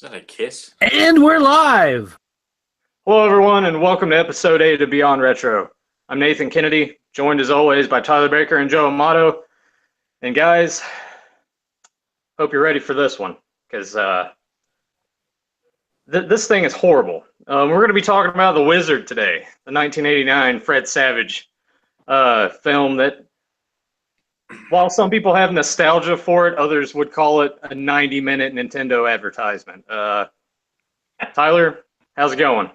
that a kiss? And we're live. Hello, everyone, and welcome to episode 8 of Beyond Retro. I'm Nathan Kennedy, joined as always by Tyler Baker and Joe Amato. And guys, hope you're ready for this one, because this thing is horrible. We're going to be talking about The Wizard today, the 1989 Fred Savage film that, while some people have nostalgia for it, others would call it a 90-minute Nintendo advertisement. Tyler, how's it going?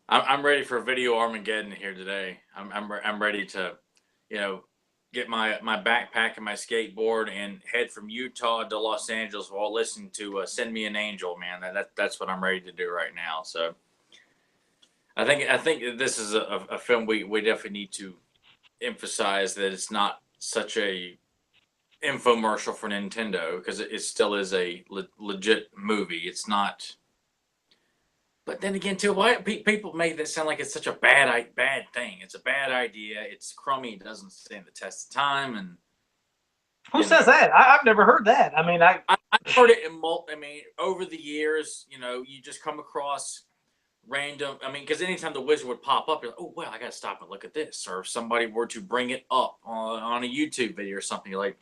I'm ready for Video Armageddon here today. I'm ready to, get my backpack and my skateboard and head from Utah to Los Angeles while listening to "Send Me an Angel." Man, that's what I'm ready to do right now. So, I think this is a film we definitely need to emphasize that it's not such a infomercial for Nintendo, because it still is a legit movie. It's not. But then again, too, why people make this sound like it's such a bad thing? It's a bad idea. It's crummy. It doesn't stand the test of time. And who says that? I've never heard that. I mean, I've heard it over the years. You just come across random. Because anytime the Wizard would pop up, you're like, oh well, I gotta stop and look at this. Or if somebody were to bring it up on a YouTube video or something, like.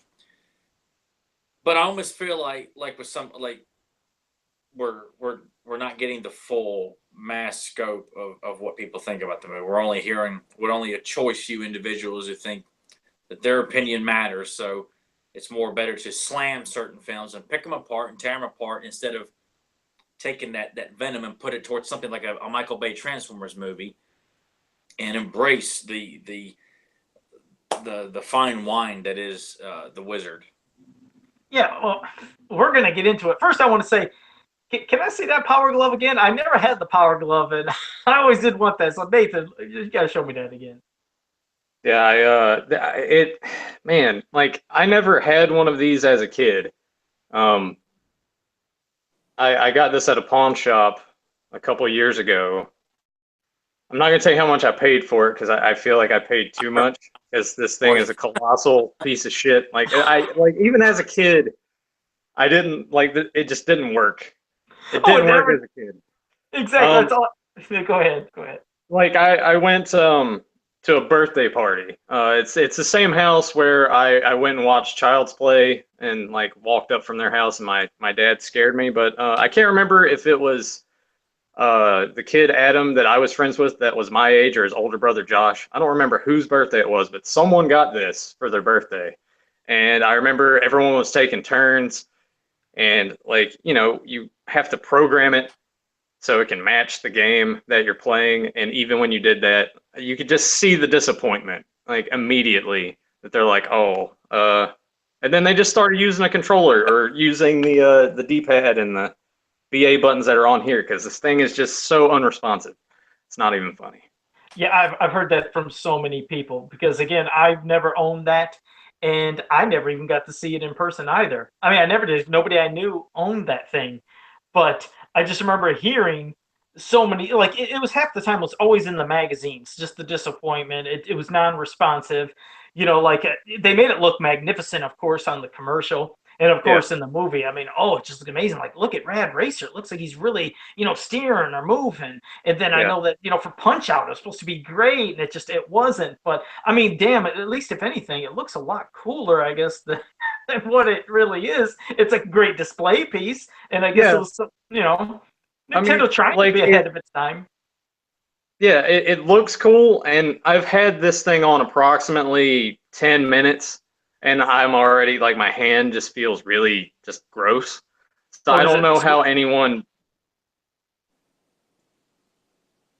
But I almost feel like with some we're not getting the full mass scope of what people think about the movie. We're only hearing what only a choice few individuals who think that their opinion matters. So it's more better to slam certain films and pick them apart and tear them apart instead of taking that venom and put it towards something like a Michael Bay Transformers movie and embrace the fine wine that is The Wizard. Yeah, well, we're going to get into it. First, I want to say, can I see that Power Glove again? I never had the Power Glove, and I always did want that. So, Nathan, you got to show me that again. Yeah, I never had one of these as a kid. I got this at a pawn shop a couple of years ago. I'm not gonna tell you how much I paid for it because I feel like I paid too much, because this thing is a colossal piece of shit. Even as a kid, I didn't it just didn't work. It didn't work as a kid. Exactly. That's all. Go ahead. I went to a birthday party. It's the same house where I went and watched Child's Play and walked up from their house, and my dad scared me. But I can't remember if it was the kid Adam that I was friends with that was my age, or his older brother Josh. I don't remember whose birthday it was, but someone got this for their birthday. And I remember everyone was taking turns, and you have to program it so it can match the game that you're playing. And even when you did that, you could just see the disappointment immediately, that they're like, oh, and then they just started using a controller or using the D-pad and the BA buttons that are on here, because this thing is just so unresponsive. It's not even funny. Yeah, I've heard that from so many people, because again, I've never owned that, and I never even got to see it in person either. I mean, I never did. Nobody I knew owned that thing, but I just remember hearing so many, it was half the time it was always in the magazines, just the disappointment. It was non-responsive, they made it look magnificent, of course, on the commercial. And of course, in the movie, it just looked amazing. Look at Rad Racer. It looks like he's really, steering or moving. And then I know that, for Punch Out, it was supposed to be great, and it wasn't. But damn, at least if anything, it looks a lot cooler, I guess, than what it really is. It's a great display piece, and I guess it was, Nintendo trying to be ahead of its time. Yeah, it looks cool, and I've had this thing on approximately 10 minutes. And I'm already, my hand just feels really just gross. So I don't know how anyone...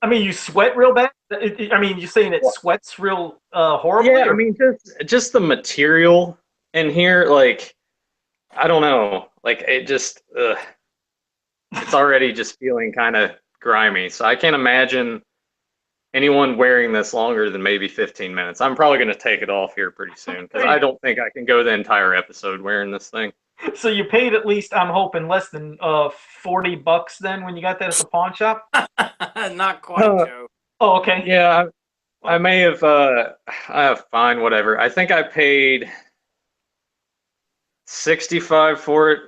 you sweat real bad? You're saying it sweats real horribly? Yeah, just the material in here, I don't know. It just... it's already just feeling kind of grimy. So I can't imagine anyone wearing this longer than maybe 15 minutes. I'm probably going to take it off here pretty soon, because I don't think I can go the entire episode wearing this thing. So you paid at least, I'm hoping, less than $40 then when you got that at the pawn shop? Not quite, Joe. Oh, okay. Yeah, I may have, fine, whatever. I think I paid $65 for it.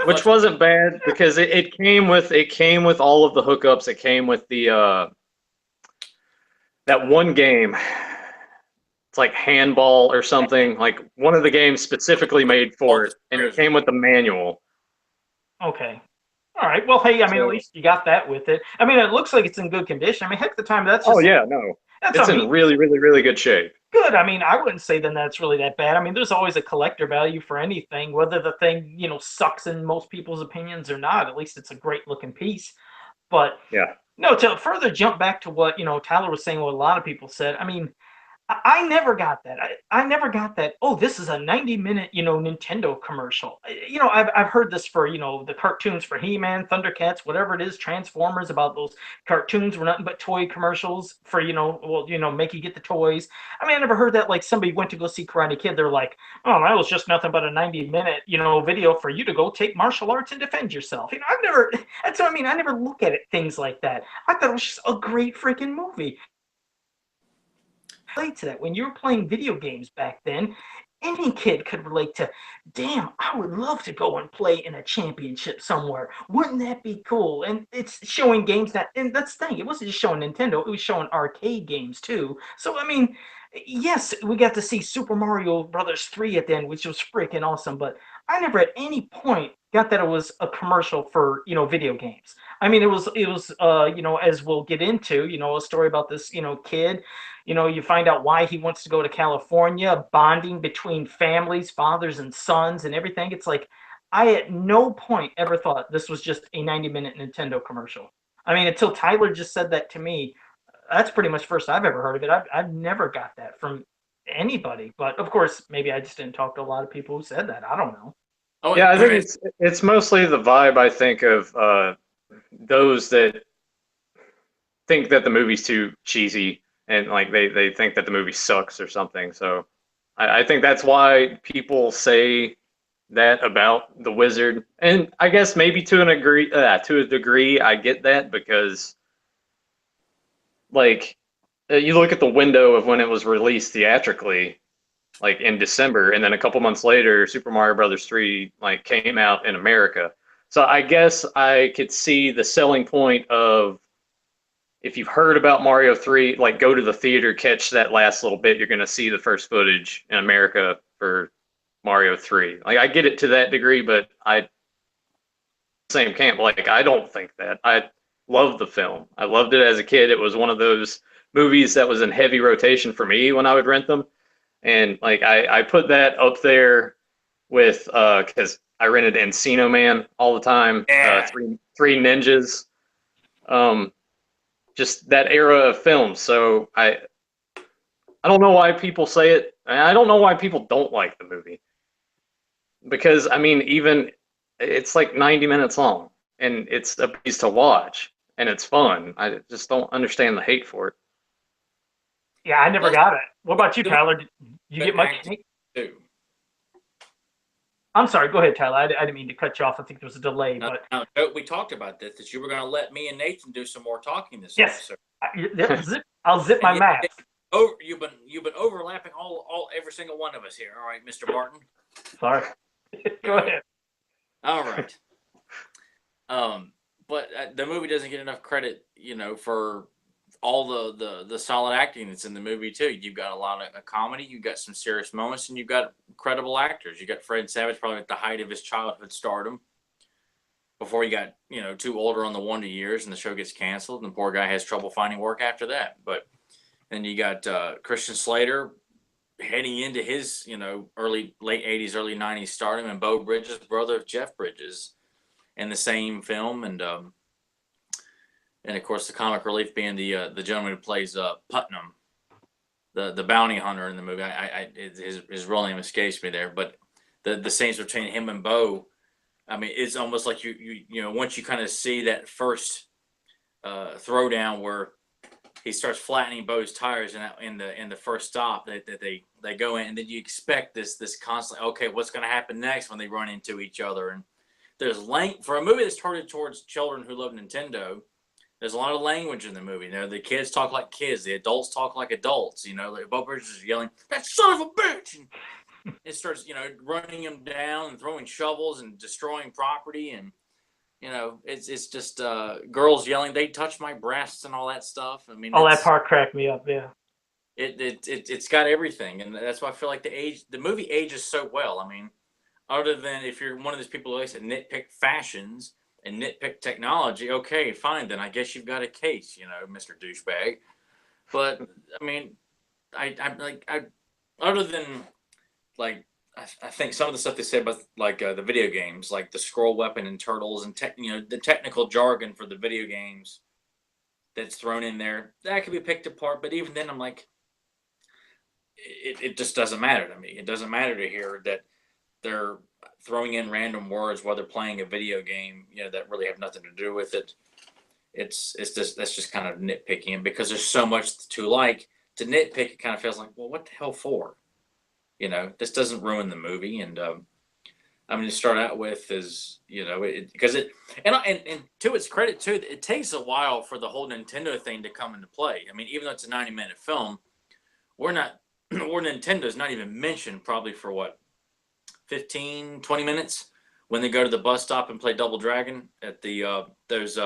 which wasn't bad because it came with all of the hookups. It came with the that one game. It's like handball or something. Like one of the games specifically made for it, and it came with the manual. Okay. All right. Well, hey, I mean, at So, least you got that with it. I mean, it looks like it's in good condition. I mean, heck, the time that's oh just yeah, no, that's it's I in mean, really, really, really good shape. good. I mean, I wouldn't say then that's really that bad. I mean, there's always a collector value for anything, whether the thing sucks in most people's opinions or not. At least it's a great looking piece. But Yeah. no, to further jump back to what Tyler was saying, what a lot of people said. I mean, I never got that. I never got that. Oh, this is a 90-minute, Nintendo commercial. I've heard this for, the cartoons for He-Man, Thundercats, whatever it is, Transformers, about those cartoons were nothing but toy commercials for, make you get the toys. I mean, I never heard that like somebody went to go see Karate Kid. They're like, oh, that was just nothing but a 90-minute, video for you to go take martial arts and defend yourself. That's what I mean. I never look at it, things like that. I thought it was just a great freaking movie. Relate to that. When you were playing video games back then, any kid could relate to, damn, I would love to go and play in a championship somewhere. Wouldn't that be cool? And it's showing games and that's the thing, it wasn't just showing Nintendo, it was showing arcade games too. So, I mean, yes, we got to see Super Mario Brothers 3 at the end, which was freaking awesome, but I never at any point got that it was a commercial for, video games. I mean, it was, as we'll get into, a story about this, kid. You find out why he wants to go to California, bonding between families, fathers and sons, and everything. It's like, I at no point ever thought this was just a 90-minute Nintendo commercial. I mean, until Tyler just said that to me, that's pretty much first I've ever heard of it. I've never got that from anybody. But of course, maybe I just didn't talk to a lot of people who said that. I don't know. Oh, Yeah, I think it's mostly the vibe. I think of those that think that the movie's too cheesy and like they think that the movie sucks or something. So I think that's why people say that about the Wizard. And I guess maybe to a degree, I get that because like you look at the window of when it was released theatrically, like in December, and then a couple months later, Super Mario Brothers 3 like came out in America. So I guess I could see the selling point of if you've heard about Mario 3, like go to the theater, catch that last little bit, you're going to see the first footage in America for Mario 3. Like I get it to that degree, but I same camp. Like I don't think that. I love the film. I loved it as a kid. It was one of those movies that was in heavy rotation for me when I would rent them. And like I put that up there with because I rented Encino Man all the time. Yeah. Three Ninjas. Just that era of films. So I don't know why people say it. I don't know why people don't like the movie. Because I mean, even it's like 90 minutes long, and it's a piece to watch, and it's fun. I just don't understand the hate for it. Yeah, I never got it. What about you, Tyler? Did you get much hate? Too. I'm sorry. Go ahead, Tyler. I didn't mean to cut you off. I think there was a delay, but No, we talked about this. That you were going to let me and Nathan do some more talking this yes, episode. I'll zip my mask. You've been overlapping every single one of us here. All right, Mr. Martin. Sorry. Go ahead. All right. But the movie doesn't get enough credit, for all the solid acting that's in the movie too. You've got a lot of comedy, you've got some serious moments, and you've got incredible actors. You got Fred Savage probably at the height of his childhood stardom before he got too older on the Wonder Years, and the show gets canceled, and the poor guy has trouble finding work after that. But then you got Christian Slater heading into his late 80s, early 90s stardom, and Beau Bridges, brother of Jeff Bridges, in the same film, and of course the comic relief being the gentleman who plays Putnam, the bounty hunter in the movie. His real name escapes me there, but the scenes between him and Beau, I mean, it's almost like you once you kind of see that first throwdown where he starts flattening Beau's tires in the first stop that they go in, and then you expect this constantly. Okay, what's going to happen next when they run into each other? And there's for a movie that's targeted towards children who love Nintendo. There's a lot of language in the movie. The kids talk like kids. The adults talk like adults. Beau Bridges is yelling, "That son of a bitch!" it starts, running them down and throwing shovels and destroying property. And, it's just girls yelling, they touch my breasts and all that stuff. I mean, Oh, that part cracked me up. Yeah. it's got everything. And that's why I feel like the movie ages so well. I mean, other than if you're one of those people who likes to nitpick fashions and nitpick technology, okay, fine, then I guess you've got a case, Mr. Douchebag. But I mean, I other than like I think some of the stuff they said about like the video games, like the scroll weapon and turtles and the technical jargon for the video games that's thrown in there, that could be picked apart. But even then, I'm like, it just doesn't matter to me. It doesn't matter to hear that they're throwing in random words while they're playing a video game, that really have nothing to do with it. It's just that's just kind of nitpicking, and because there's so much to like to nitpick, it kind of feels like, well, what the hell for? This doesn't ruin the movie. And I mean, to start out with is because and to its credit too, it takes a while for the whole Nintendo thing to come into play. I mean, even though it's a 90-minute film, we're not or Nintendo's not even mentioned probably for what 15, 20 minutes when they go to the bus stop and play Double Dragon at the there's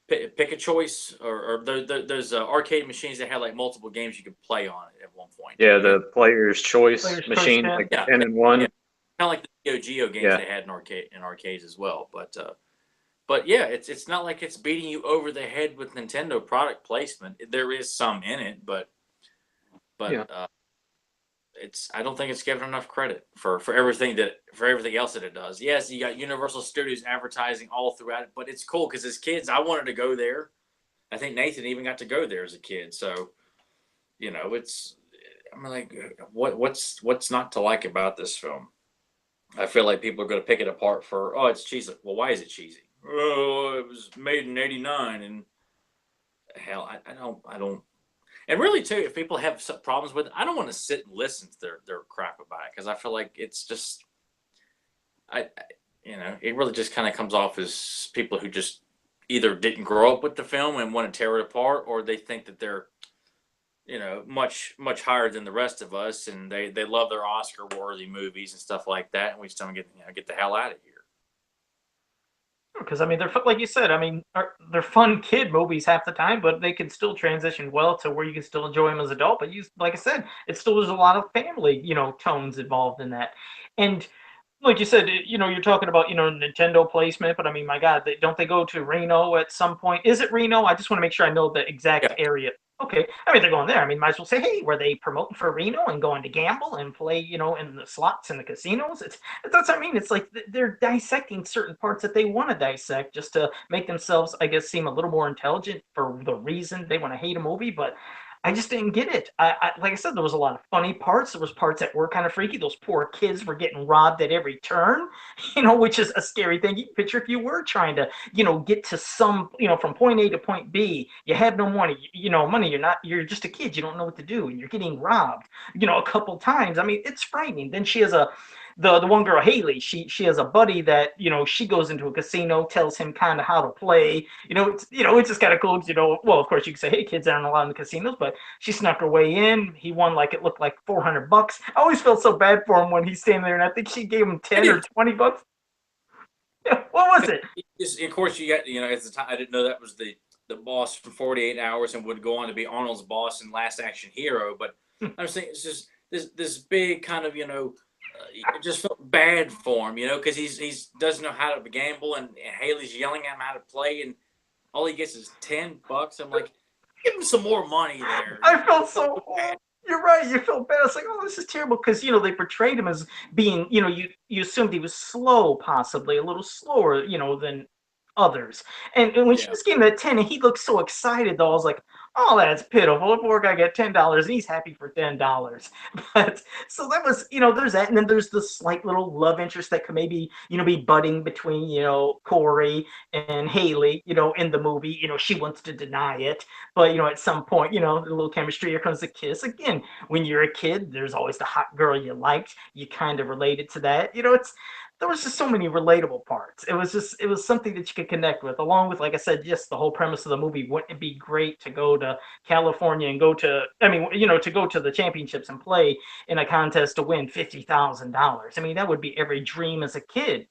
pick a choice or there's arcade machines that had like multiple games you could play on it at one point. Yeah, the player's choice machine, yeah. like 10 and 1. Yeah. Kind of like the Neo Geo games Yeah. they had in arcades as well. But yeah, it's not like it's beating you over the head with Nintendo product placement. There is some in it, but Yeah. I don't think it's given enough credit for everything else that it does. Yes, you got Universal Studios advertising all throughout it, but it's cool because as kids, I wanted to go there. I think Nathan even got to go there as a kid. So, it's I mean, like, what's not to like about this film? I feel like people are going to pick it apart for, oh, it's cheesy. Well, why is it cheesy? Oh, it was made in '89, and hell, I don't. And really, too, if people have some problems with it, I don't want to sit and listen to their crap about it because I feel like it's just, it really just kind of comes off as people who just either didn't grow up with the film and want to tear it apart, or they think that they're, much higher than the rest of us, and they love their Oscar-worthy movies and stuff like that, and we just don't get the hell out of here. Because I mean, they're like you said. I mean, they're fun kid movies half the time, but they can still transition well to where you can still enjoy them as an adult. But like I said, it still there's a lot of family, tones involved in that. And like you said, you're talking about Nintendo placement, but I mean, my God, don't they go to Reno at some point? Is it Reno? I just want to make sure I know the exact Yeah. area. Okay, I mean they're going there. I mean, might as well say, hey, were they promoting for Reno and going to gamble and play, in the slots and the casinos? That's what I mean. It's like they're dissecting certain parts that they want to dissect just to make themselves, I guess, seem a little more intelligent for the reason they want to hate a movie. But I just didn't get it. Like I said, there was a lot of funny parts. There was parts that were kind of freaky. Those poor kids were getting robbed at every turn, which is a scary thing. You can picture if you were trying to, get to some, from point A to point B. You have no money. Money. You're just a kid. You don't know what to do, and you're getting robbed, a couple times. I mean, it's frightening. Then she has the one girl, Haley, she has a buddy that she goes into a casino, tells him kind of how to play. It's just kind of cool. Well, of course you can say, hey, kids aren't allowed in the casinos, but she snuck her way in. He won it looked like $400. I always felt so bad for him when he's standing there, and I think she gave him 10 or $20. Yeah, what was it? Of course, you got at the time I didn't know that was the boss for 48 hours and would go on to be Arnold's boss in Last Action Hero. But I was saying it's just this big kind of it just felt bad for him, because he doesn't know how to gamble, and Haley's yelling at him how to play, and all he gets is $10. I'm like, give him some more money there. I felt so bad. You're right. You felt bad. It's like, oh, this is terrible because they portrayed him as being, you assumed he was slow, possibly a little slower, than others. And when she was getting that 10, and he looked so excited, though, I was like, oh, that's pitiful. The poor guy got $10, and he's happy for $10. But so that was, there's that, and then there's the slight little love interest that could maybe, be budding between, Corey and Haley, in the movie. She wants to deny it, but at some point, the little chemistry. Here comes the kiss again. When you're a kid, there's always the hot girl you liked. You kind of related to that. there was just so many relatable parts. It was something that you could connect with, along with, like I said, just the whole premise of the movie. Wouldn't it be great to go to California and go to, I mean, to go to the championships and play in a contest to win $50,000? I mean, that would be every dream as a kid.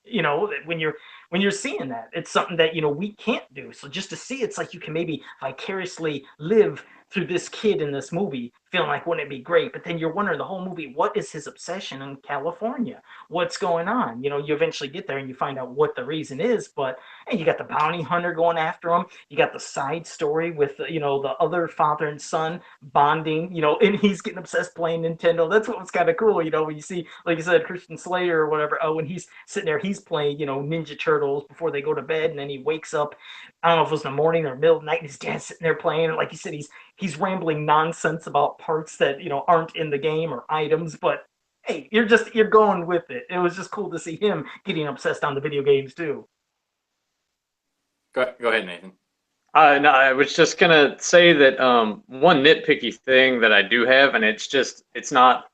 When you're seeing that, it's something that we can't do. So just to see, it's like you can maybe vicariously live through this kid in this movie, feeling like, wouldn't it be great? But then you're wondering the whole movie, what is his obsession in California? What's going on? You eventually get there and you find out what the reason is. But hey, you got the bounty hunter going after him. You got the side story with the other father and son bonding. And he's getting obsessed playing Nintendo. That's what was kind of cool. When you see, like you said, Christian Slater or whatever. Oh, when he's sitting there, he's playing Ninja Turtles before they go to bed, and then he wakes up. I don't know if it was in the morning or middle of the night, and his dad's sitting there playing. And like you said, he's rambling nonsense about parts that aren't in the game or items, but hey, you're going with it. It was just cool to see him getting obsessed on the video games too. Go ahead, Nathan. No, I was just gonna say that one nitpicky thing that I do have, and it's not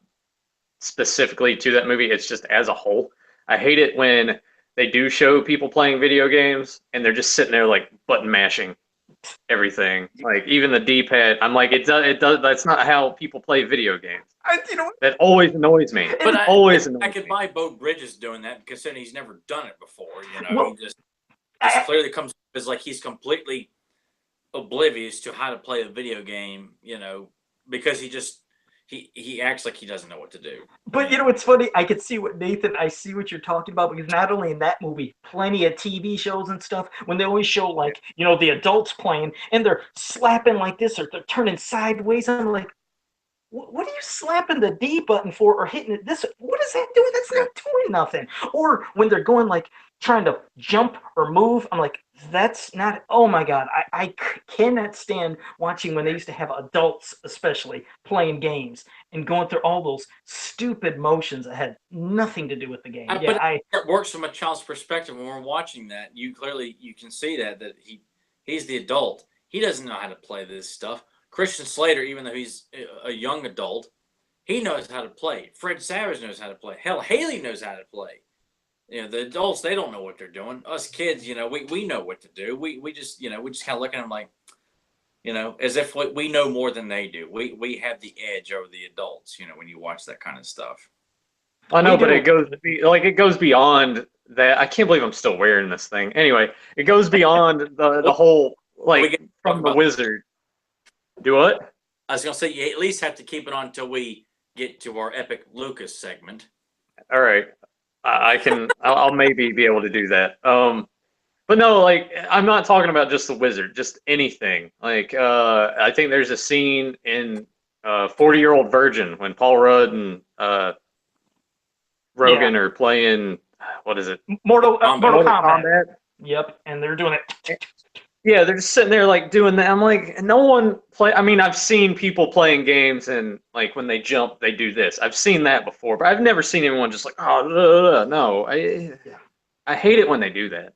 specifically to that movie, it's just as a whole. I hate it when they do show people playing video games and they're just sitting there like button mashing everything, like even the D-pad. I'm like, it does. That's not how people play video games. That always annoys me. But I could buy Bo Bridges doing that, considering he's never done it before. Well, He just clearly comes as like he's completely oblivious to how to play a video game. Because he acts like he doesn't know what to do. But it's funny. I see what you're talking about, because not only in that movie, plenty of TV shows and stuff, when they always show like the adults playing and they're slapping like this or they're turning sideways. I'm like, what are you slapping the D button for or hitting it this? What is that doing? That's not doing nothing. Or when they're going like trying to jump or move, I'm like, that's not. Oh my God, I cannot stand watching when they used to have adults, especially playing games and going through all those stupid motions that had nothing to do with the game. But it works from a child's perspective. When we're watching that, you can see that he's the adult. He doesn't know how to play this stuff. Christian Slater, even though he's a young adult, he knows how to play. Fred Savage knows how to play. Hell, Haley knows how to play. The adults, they don't know what they're doing. Us kids, we know what to do. We just kind of look at them like, as if we know more than they do. We have the edge over the adults, when you watch that kind of stuff. I know, but it goes beyond that. I can't believe I'm still wearing this thing. Anyway, it goes beyond the whole, like, from the wizard. Do what? I was gonna say, you at least have to keep it on until we get to our epic Lucas segment. All right, I'll maybe be able to do that. But no, like, I'm not talking about just the wizard, just anything. Like, I think there's a scene in 40-Year-Old Virgin when Paul Rudd and Rogan are playing. What is it? Mortal Kombat. Yep, and they're doing it. Yeah, they're just sitting there like doing that. I'm like, no one play. I mean, I've seen people playing games and like when they jump, they do this. I've seen that before, but I've never seen anyone just like, oh, no. I hate it when they do that.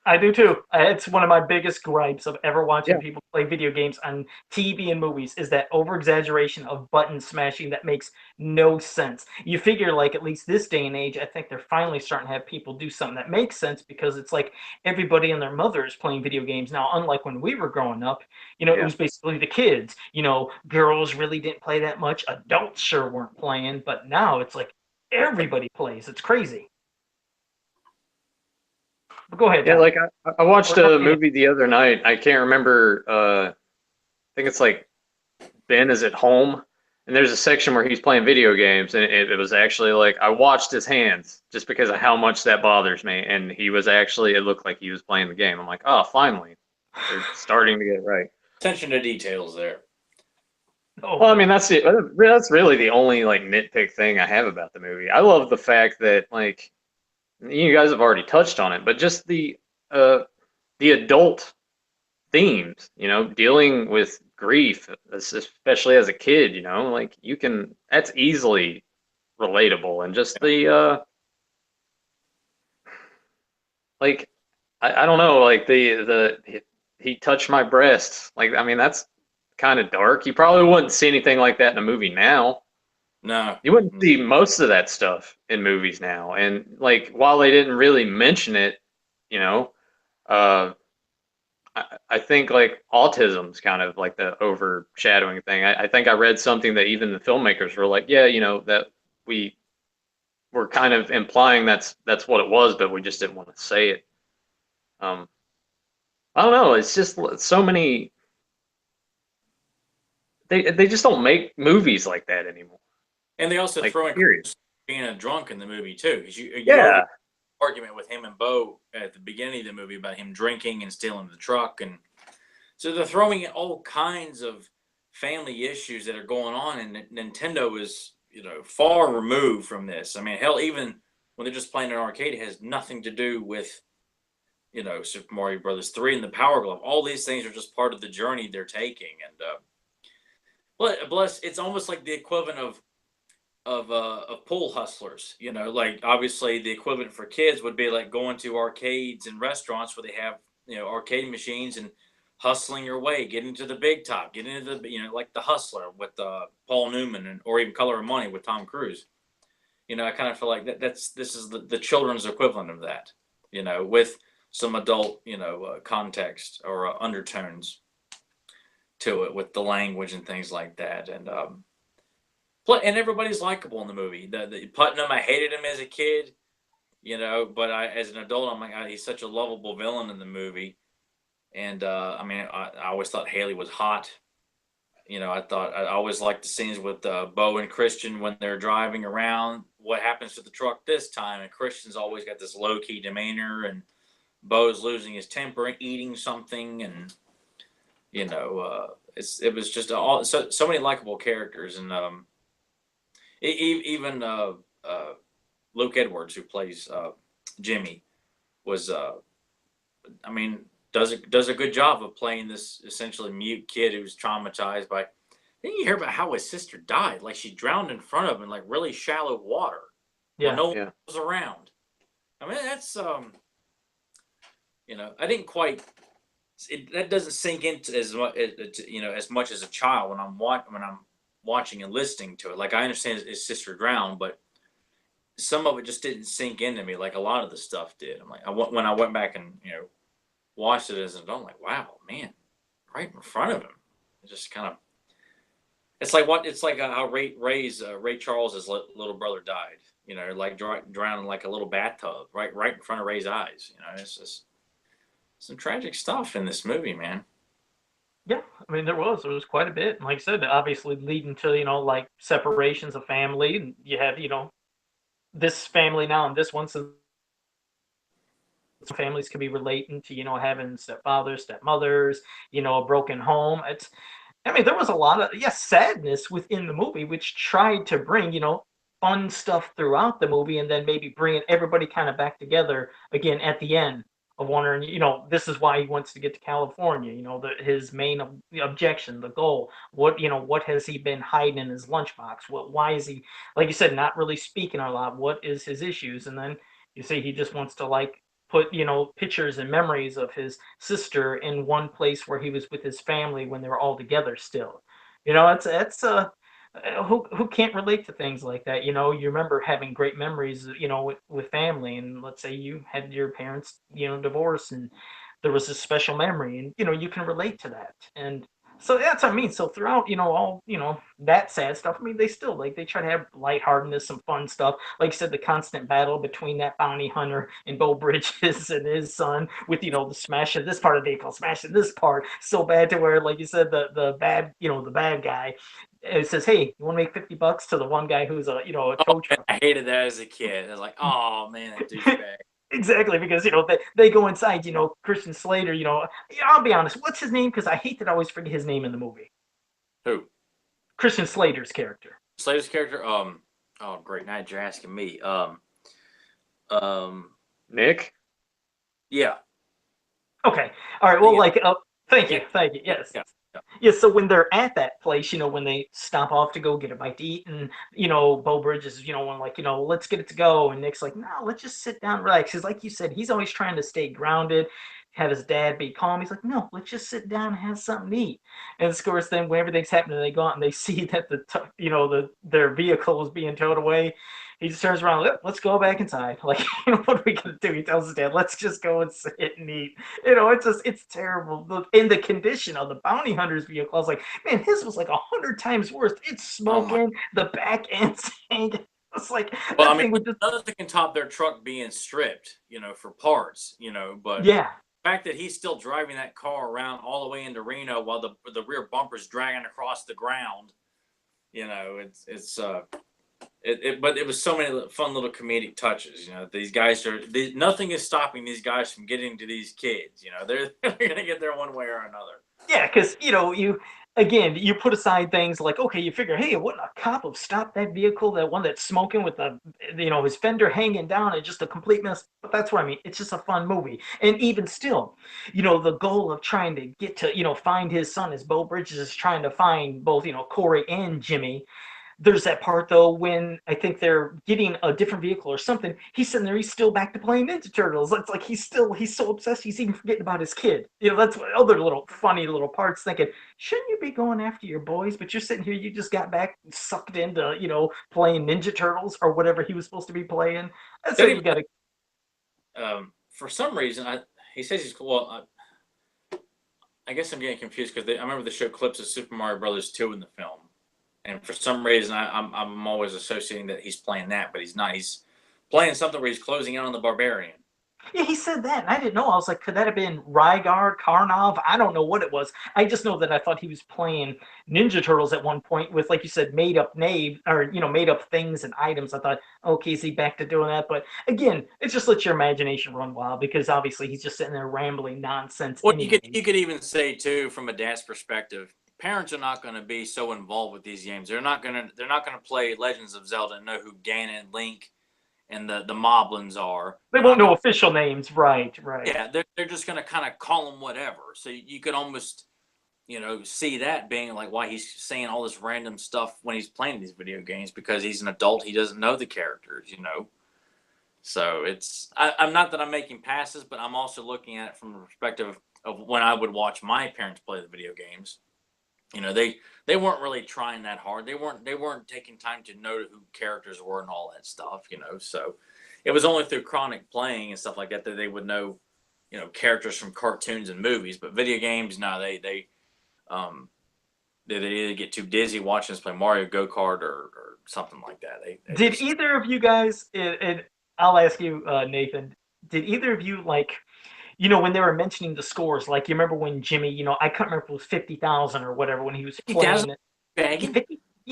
I do too. It's one of my biggest gripes of ever watching people play video games on TV and movies is that over-exaggeration of button smashing that makes no sense. You figure, like, at least this day and age, I think they're finally starting to have people do something that makes sense, because it's like everybody and their mother is playing video games now, unlike when we were growing up. It was basically the kids. Girls really didn't play that much. Adults sure weren't playing, but now it's like everybody plays. It's crazy. Go ahead. Yeah, like I watched a movie the other night. I can't remember. I think it's like Ben is at home, and there's a section where he's playing video games, and it was actually like I watched his hands just because of how much that bothers me, and he was actually, it looked like he was playing the game. I'm like, oh, finally, they're starting to get it right. Attention to details there. Well, I mean, that's it. That's really the only like nitpick thing I have about the movie. I love the fact that, like, you guys have already touched on it, but just the adult themes, dealing with grief, especially as a kid, like that's easily relatable, and just the like, I don't know, like he touched my breast, like, I mean, that's kind of dark. You probably wouldn't see anything like that in a movie now. No. You wouldn't see most of that stuff in movies now. And like, while they didn't really mention it, you know, uh, I think like autism's kind of like the overshadowing thing. I think I read something that even the filmmakers were like, yeah, that we were kind of implying that's what it was, but we just didn't want to say it. Um, I don't know. It's just so many. They just don't make movies like that anymore. And they also Like, throw in period. being a drunk in the movie too, because you over Yeah, argument with him and Bo at the beginning of the movie about him drinking and stealing the truck, and so they're throwing in all kinds of family issues that are going on, and Nintendo is far removed from this. I mean, hell, even when they're just playing an arcade, it has nothing to do with Super Mario Brothers 3 and the Power Glove. All these things are just part of the journey they're taking, and plus it's almost like the equivalent of pool hustlers. Like obviously the equivalent for kids would be like going to arcades and restaurants where they have arcade machines and hustling your way, getting to the big top, getting into the like the Hustler with Paul Newman or even Color of Money with Tom Cruise. I kind of feel like this is the children's equivalent of that. With some adult context or undertones to it with the language and things like that, and everybody's likable in the movie. The Putnam, I hated him as a kid, but as an adult, I'm like, God, he's such a lovable villain in the movie. And I mean, I always thought Haley was hot. I always liked the scenes with Bo and Christian when they're driving around. What happens to the truck this time? And Christian's always got this low key demeanor, and Bo's losing his temper and eating something, and it was just so many likable characters, and even Luke Edwards, who plays Jimmy, was I mean, does a good job of playing this essentially mute kid who's traumatized by. Then you hear about how his sister died, like she drowned in front of him in like really shallow water, when Yeah. no one yeah. was around. I mean, that's I didn't quite. That doesn't sink into as much, as much as a child when I'm watching and listening to it. Like I understand his sister drowned, but some of it just didn't sink into me like a lot of the stuff did. I'm like, when I went back and watched it as an adult, I'm like, wow, man, right in front of him. It just kind of. It's like how Ray Charles's little brother died. Like drowned in like a little bathtub, right in front of Ray's eyes. It's just some tragic stuff in this movie, man. Yeah, I mean there was quite a bit. And like I said, obviously leading to like separations of family, and you have this family now and this one. So some families could be relating to having stepfathers, stepmothers, a broken home. I mean, there was a lot of sadness within the movie, which tried to bring fun stuff throughout the movie, and then maybe bringing everybody kind of back together again at the end of wondering, this is why he wants to get to California. His main objection, the goal. What has he been hiding in his lunchbox? Why is he, like you said, not really speaking a lot? What is his issues? And then you see he just wants to like put pictures and memories of his sister in one place where he was with his family when they were all together still. Who can't relate to things like that? You remember having great memories with family, and let's say you had your parents divorce, and there was a special memory, and you can relate to that. And so that's what I mean. So throughout all that sad stuff, I mean they still they try to have lightheartedness, some fun stuff. Like I said, the constant battle between that bounty hunter and Bo Bridges and his son with the smash of this part of the vehicle, smashing this part so bad to where, like you said, the bad the bad guy, it says, "Hey, you want to make $50 to the one guy who's a a tow truck." I hated that as a kid. I was like, oh man, that douchebag. Exactly, because they go inside. Christian Slater. I'll be honest. What's his name? Because I hate that I always forget his name in the movie. Who? Christian Slater's character. Slater's character. Oh, great. Now you're asking me. Nick. Yeah. Okay. All right. Well, Yeah. thank you. Yeah. Thank you. Yes. Yeah. Yeah, so when they're at that place, when they stop off to go get a bite to eat, and Bo Bridges is, when like, let's get it to go, and Nick's like, no, let's just sit down, and relax. Because like you said, he's always trying to stay grounded. have his dad be calm. He's like, no, let's just sit down and have something to eat. And of course, then when everything's happening, they go out and they see that their vehicle is being towed away. He just turns around, let's go back inside. Like, what are we gonna do? He tells his dad, let's just go and sit and eat. It's terrible. In the condition of the bounty hunter's vehicle, I was like, man, his was like 100 times worse. It's Oh my. smoking, the back end's hanging. It's like Well, that I mean, thing would just, nothing can top their truck being stripped, for parts, but yeah. the fact that he's still driving that car around all the way into Reno while the rear bumper's dragging across the ground, but it was so many fun little comedic touches. These guys nothing is stopping these guys from getting to these kids. They're gonna get there one way or another. Yeah, because you put aside things like, okay, you figure, hey, wouldn't a cop have stopped that vehicle, that one that's smoking with his fender hanging down and just a complete mess? But that's what I mean. It's just a fun movie, and even still, the goal of trying to get to find his son, as Bo Bridges is trying to find both Corey and Jimmy. There's that part though when I think they're getting a different vehicle or something. He's sitting there. He's still back to playing Ninja Turtles. It's like he's so obsessed. He's even forgetting about his kid. That's what other little funny little parts. Thinking, shouldn't you be going after your boys? But you're sitting here. You just got back sucked into playing Ninja Turtles or whatever he was supposed to be playing. That's what you got to. For some reason, he says he's well. I guess I'm getting confused because I remember the show clips of Super Mario Brothers 2 in the film. And for some reason, I'm always associating that he's playing that, but he's not. He's playing something where he's closing in on the Barbarian. Yeah, he said that, and I didn't know. I was like, could that have been Rygar, Karnov? I don't know what it was. I just know that I thought he was playing Ninja Turtles at one point with, like you said, made up name or made up things and items. I thought, okay, is he back to doing that? But again, it just lets your imagination run wild because obviously he's just sitting there rambling nonsense. Well, anyway. you could even say too, from a dad's perspective, parents are not going to be so involved with these games. They're not going to play Legends of Zelda and know who Ganon, Link, and the Moblins are. They won't know official names, right? Yeah, they're just going to kind of call them whatever. So you could almost, see that being like why he's saying all this random stuff when he's playing these video games because he's an adult. He doesn't know the characters, So I'm not that I'm making passes, but I'm also looking at it from the perspective of when I would watch my parents play the video games. They weren't really trying that hard. They weren't taking time to know who characters were and all that stuff. So it was only through chronic playing and stuff like that that they would know, characters from cartoons and movies. But video games, no, they either get too dizzy watching us play Mario Go Kart or something like that. Did either of you guys? And I'll ask you, Nathan. Did either of you when they were mentioning the scores, like you remember when Jimmy, I can't remember if it was 50,000 or whatever when he was playing it. Dragon?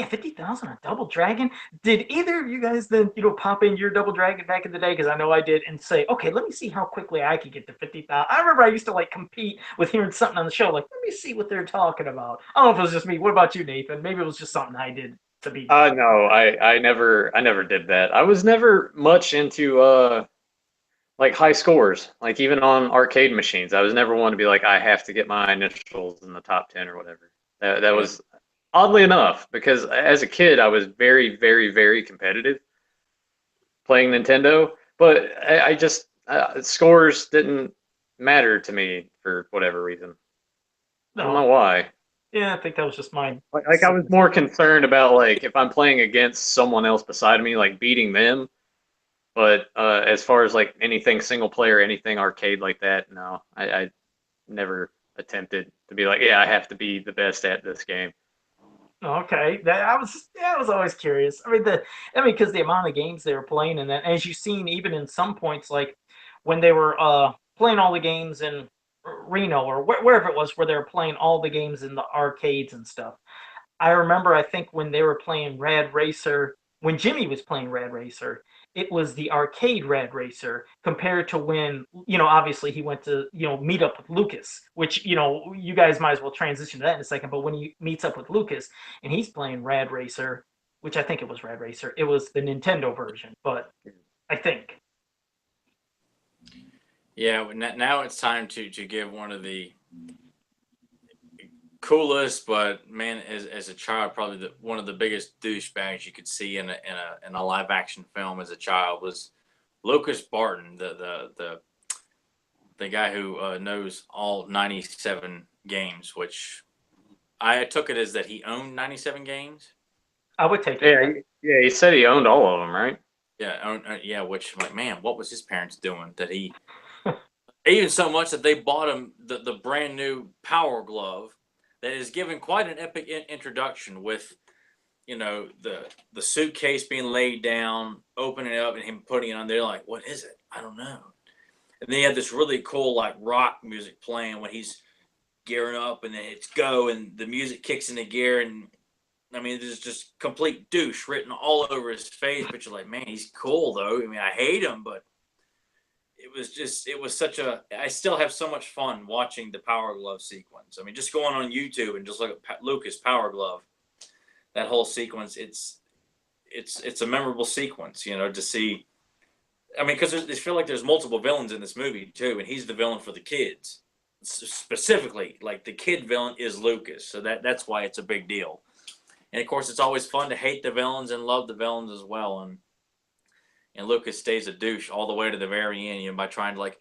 50,000 on Double Dragon. Did either of you guys then, pop in your Double Dragon back in the day? Because I know I did, and say, okay, let me see how quickly I could get to 50,000. I remember I used to compete with hearing something on the show, like, let me see what they're talking about. I don't know if it was just me. What about you, Nathan? Maybe it was just something I did to be. No, I never did that. I was never much into high scores, even on arcade machines. I was never one to be like, I have to get my initials in the top 10 or whatever. That was oddly enough, because as a kid, I was very, very, very competitive playing Nintendo, but I just, scores didn't matter to me for whatever reason. I don't know why. Yeah, I think that was just mine. I was more concerned about, if I'm playing against someone else beside me, beating them. But as far as anything single player, anything arcade like that, no, I never attempted to be like, yeah, I have to be the best at this game. Okay, I was always curious. Because the amount of games they were playing, and that, as you've seen, even in some points, like when they were playing all the games in Reno or wherever it was, where they were playing all the games in the arcades and stuff. I remember, I think when they were playing Rad Racer, when Jimmy was playing Rad Racer, it was the arcade Rad Racer compared to when, obviously he went to, meet up with Lucas, which, you guys might as well transition to that in a second. But when he meets up with Lucas and he's playing Rad Racer, which I think it was Rad Racer, it was the Nintendo version, but I think. Yeah, now it's time to give one of the coolest, but man, as a child, probably one of the biggest douchebags you could see in a live action film as a child was Lucas Barton, the the guy who knows all 97 games, which I took it as that he owned 97 games. I would take it. Yeah, he said he owned all of them, right? Yeah, yeah. Which, like, man, what was his parents doing that he even so much that they bought him the brand new Power Glove that is given quite an epic introduction with, you know, the suitcase being laid down, opening it up, and him putting it on there. Like, what is it? I don't know. And then you have this really cool like rock music playing when he's gearing up, and then it's go, and the music kicks into gear, and I mean, there's just complete douche written all over his face. But you're like, man, he's cool though. I mean, I hate him, but it was such a. I still have so much fun watching the Power Glove sequence. I mean, just going on YouTube and just look at Lucas Power Glove. That whole sequence, it's a memorable sequence, you know, to see. I mean, because I feel like there's multiple villains in this movie too, and he's the villain for the kids. Specifically, like the kid villain is Lucas, so that's why it's a big deal. And of course, it's always fun to hate the villains and love the villains as well. And Lucas stays a douche all the way to the very end, you know, by trying to like,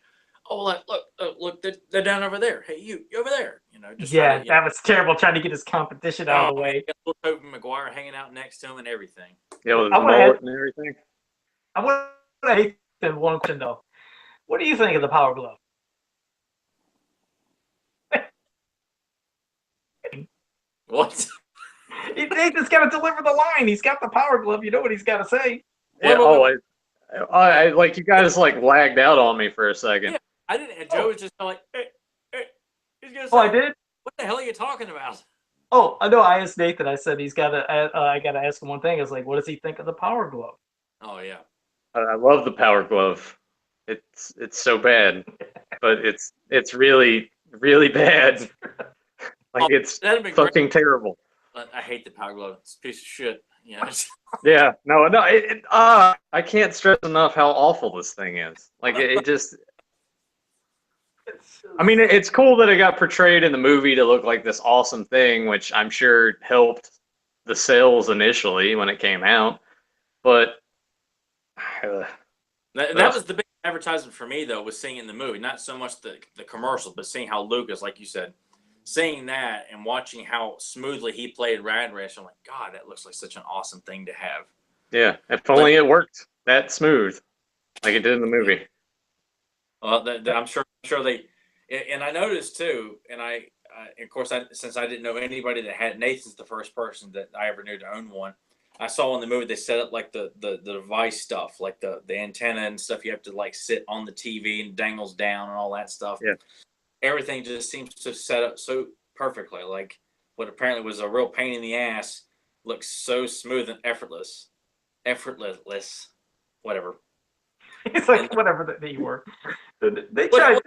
oh, look, they're down over there. Hey, you over there, you know. Just Yeah, to, that was terrible. Trying to get his competition out of the way. Little Tobey Maguire hanging out next to him and everything. Yeah, with his mullet and everything. I want to hate them one question though. What do you think of the Power Glove? What? Nathan's got to deliver the line. He's got the Power Glove. You know what he's got to say. Yeah, I like you guys like lagged out on me for a second. Yeah, I didn't. Joe was just like, hey, he's gonna say, oh, I did. What the hell are you talking about? Oh, I know. I asked Nathan. I said he's got to. I got to ask him one thing. I was like, what does he think of the Power Glove? Oh yeah. I love the Power Glove. It's so bad, but it's really bad. Like it's fucking great. Terrible. I hate the Power Glove. It's a piece of shit. Yeah. Yeah. No. I can't stress enough how awful this thing is. Like it just. I mean, it's cool that it got portrayed in the movie to look like this awesome thing, which I'm sure helped the sales initially when it came out. But that was the big advertisement for me, though, was seeing in the movie, not so much the commercial, but seeing how Lucas, like you said, seeing that and watching how smoothly he played RADDEST. I'm like, God, that looks like such an awesome thing to have. Yeah, if only it worked that smooth, like it did in the movie. Well, I'm sure they. And I noticed too, and of course, since I didn't know anybody that had, Nathan's the first person that I ever knew to own one. I saw in the movie they set up like the device stuff, like the antenna and stuff. You have to like sit on the TV and dangles down and all that stuff. Yeah, everything just seems to set up so perfectly. Like what apparently was a real pain in the ass looks so smooth and effortless, whatever. It's like whatever the word. They tried.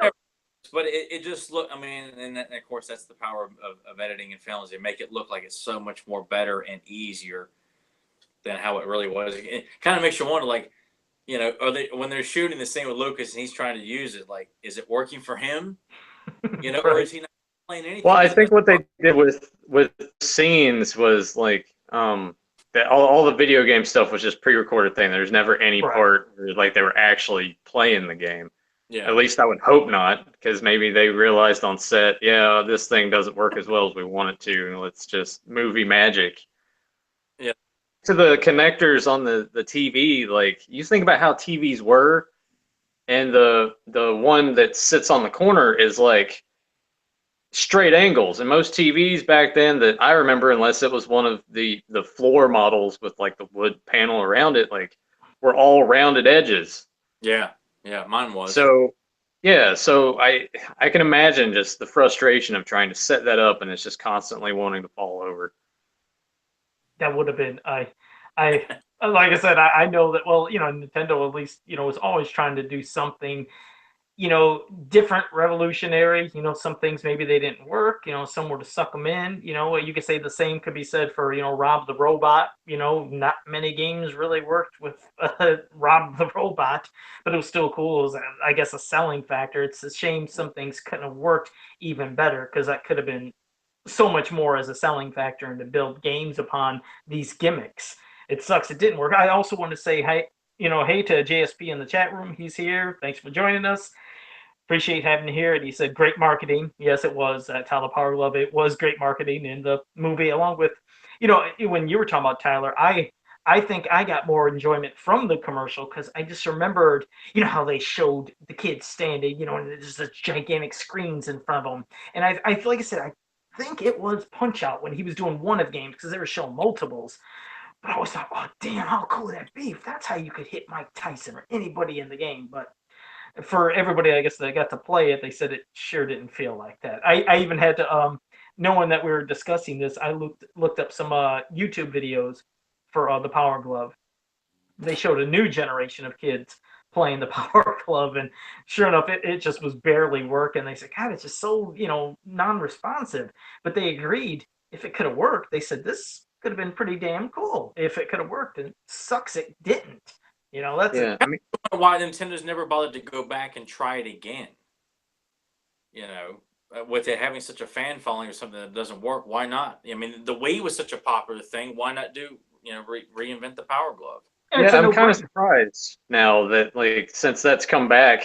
But it just looked, I mean, and of course, that's the power of editing and films. They make it look like it's so much more better and easier than how it really was. It kind of makes you wonder, like, you know, when they're shooting the scene with Lucas and he's trying to use it, like, is it working for him? You know, or is he not playing anything? Well, I think what they did with scenes was like, that all the video game stuff was just pre-recorded thing. There's never any part where like they were actually playing the game. Yeah. At least I would hope not, because maybe they realized on set, yeah, this thing doesn't work as well as we want it to, and let's just movie magic. Yeah. To the connectors on the TV, like you think about how TVs were, and the one that sits on the corner is like straight angles. And most TVs back then that I remember, unless it was one of the floor models with like the wood panel around it, like were all rounded edges. Yeah. Yeah, mine was. So, yeah, so I can imagine just the frustration of trying to set that up and it's just constantly wanting to fall over. That would have been I like I said, I know that, well, you know, Nintendo at least, you know, was always trying to do something, you know, different, revolutionary. You know, some things maybe they didn't work, you know, some were to suck them in. You know, you could say the same could be said for, you know, Rob the Robot. You know, not many games really worked with Rob the Robot, but it was still cool. It was, I guess, a selling factor. It's a shame some things couldn't have worked even better, because that could have been so much more as a selling factor and to build games upon these gimmicks. It sucks it didn't work. I also want to say hey to JSP in the chat room. He's here. Thanks for joining us. appreciate having you here. And he said, great marketing. Yes, it was. Tyler Power Glove. It was great marketing in the movie, along with, when you were talking about Tyler, I think I got more enjoyment from the commercial because I just remembered, how they showed the kids standing, and there's this gigantic screens in front of them. And I feel like I said, I think it was Punch Out when he was doing one of the games because they were showing multiples. But I always thought, oh, damn, how cool would that be if that's how you could hit Mike Tyson or anybody in the game. But for everybody, I guess, that got to play it, they said it sure didn't feel like that. I even had to, knowing that we were discussing this, I looked up some YouTube videos for the Power Glove. They showed a new generation of kids playing the Power Glove, and sure enough, it just was barely working. They said, God, it's just so, non-responsive. But they agreed if it could have worked, they said this could have been pretty damn cool if it could have worked, and sucks it didn't. That's Yeah, I mean, why Nintendo's never bothered to go back and try it again. With it having such a fan following or something that doesn't work, why not? I mean, the Wii was such a popular thing. Why not do reinvent the Power Glove? yeah, I'm kind of surprised now that, like, since that's come back,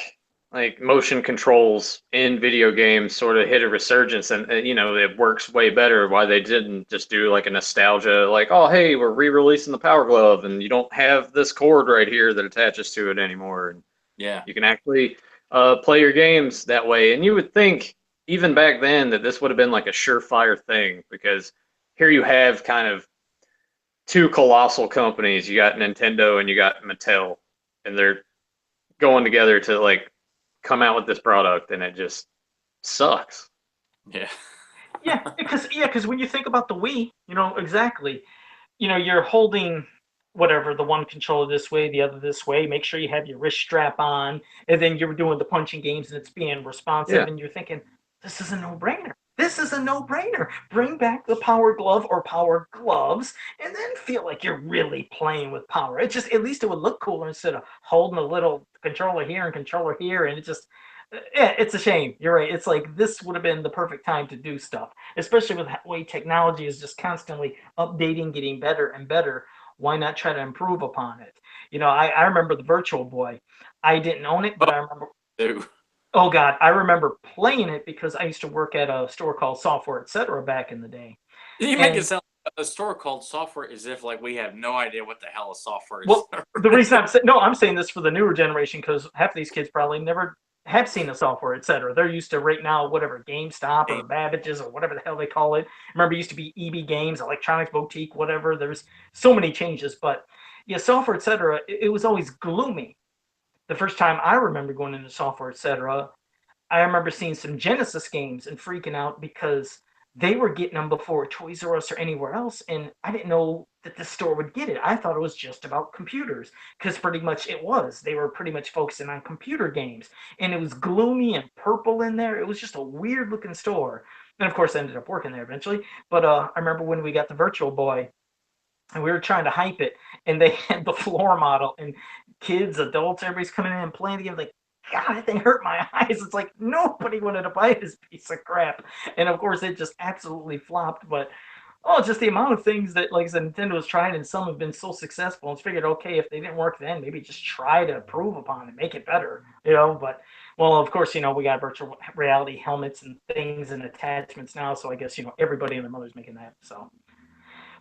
like, motion controls in video games sort of hit a resurgence, and it works way better. Why they didn't just do like a nostalgia, like, oh hey, we're re-releasing the Power Glove, and you don't have this cord right here that attaches to it anymore, and Yeah, you can actually play your games that way. And you would think even back then that this would have been like a surefire thing, because here you have kind of two colossal companies. You got Nintendo and you got Mattel, and they're going together to like come out with this product, and it just sucks. yeah. because when you think about the Wii, exactly, you're holding whatever, the one controller this way, the other this way. Make sure you have your wrist strap on, and then you're doing the punching games, and it's being responsive, Yeah. and you're thinking, this is a no-brainer. This is a no-brainer. Bring back the Power Glove or Power Gloves, and then feel like you're really playing with power. It just, at least it would look cooler instead of holding a little controller here and controller here, and it just, yeah, it's a shame. You're right. It's like this would have been the perfect time to do stuff, especially with the way technology is just constantly updating, getting better and better. Why not try to improve upon it? I remember the Virtual Boy. I didn't own it, but I remember. Ew. Oh God, I remember playing it because I used to work at a store called Software Etc. back in the day. You make it sound like a store called Software as if like we have no idea what the hell a software is. Well, the reason I'm saying this for the newer generation, because half of these kids probably never have seen a Software Etc. They're used to right now whatever GameStop or Babbage's or whatever the hell they call it. Remember, it used to be EB Games, Electronics Boutique, whatever. There's so many changes, but yeah, Software Etc. It was always gloomy. The first time I remember going into Software Etc., I remember seeing some Genesis games and freaking out because they were getting them before Toys R Us or anywhere else, and I didn't know that the store would get it. I thought it was just about computers, because pretty much it was. They were pretty much focusing on computer games, and it was gloomy and purple in there. It was just a weird looking store. And of course, I ended up working there eventually. But I remember when we got the Virtual Boy, and we were trying to hype it, and they had the floor model, and kids, adults, everybody's coming in and playing the game. Like, God, that thing hurt my eyes. It's like nobody wanted to buy this piece of crap. And of course, it just absolutely flopped. But just the amount of things that, like I said, Nintendo has tried, and some have been so successful. And it's figured, okay, if they didn't work then, maybe just try to improve upon it, make it better, But well, of course, we got virtual reality helmets and things and attachments now. So I guess everybody and their mother's making that. So,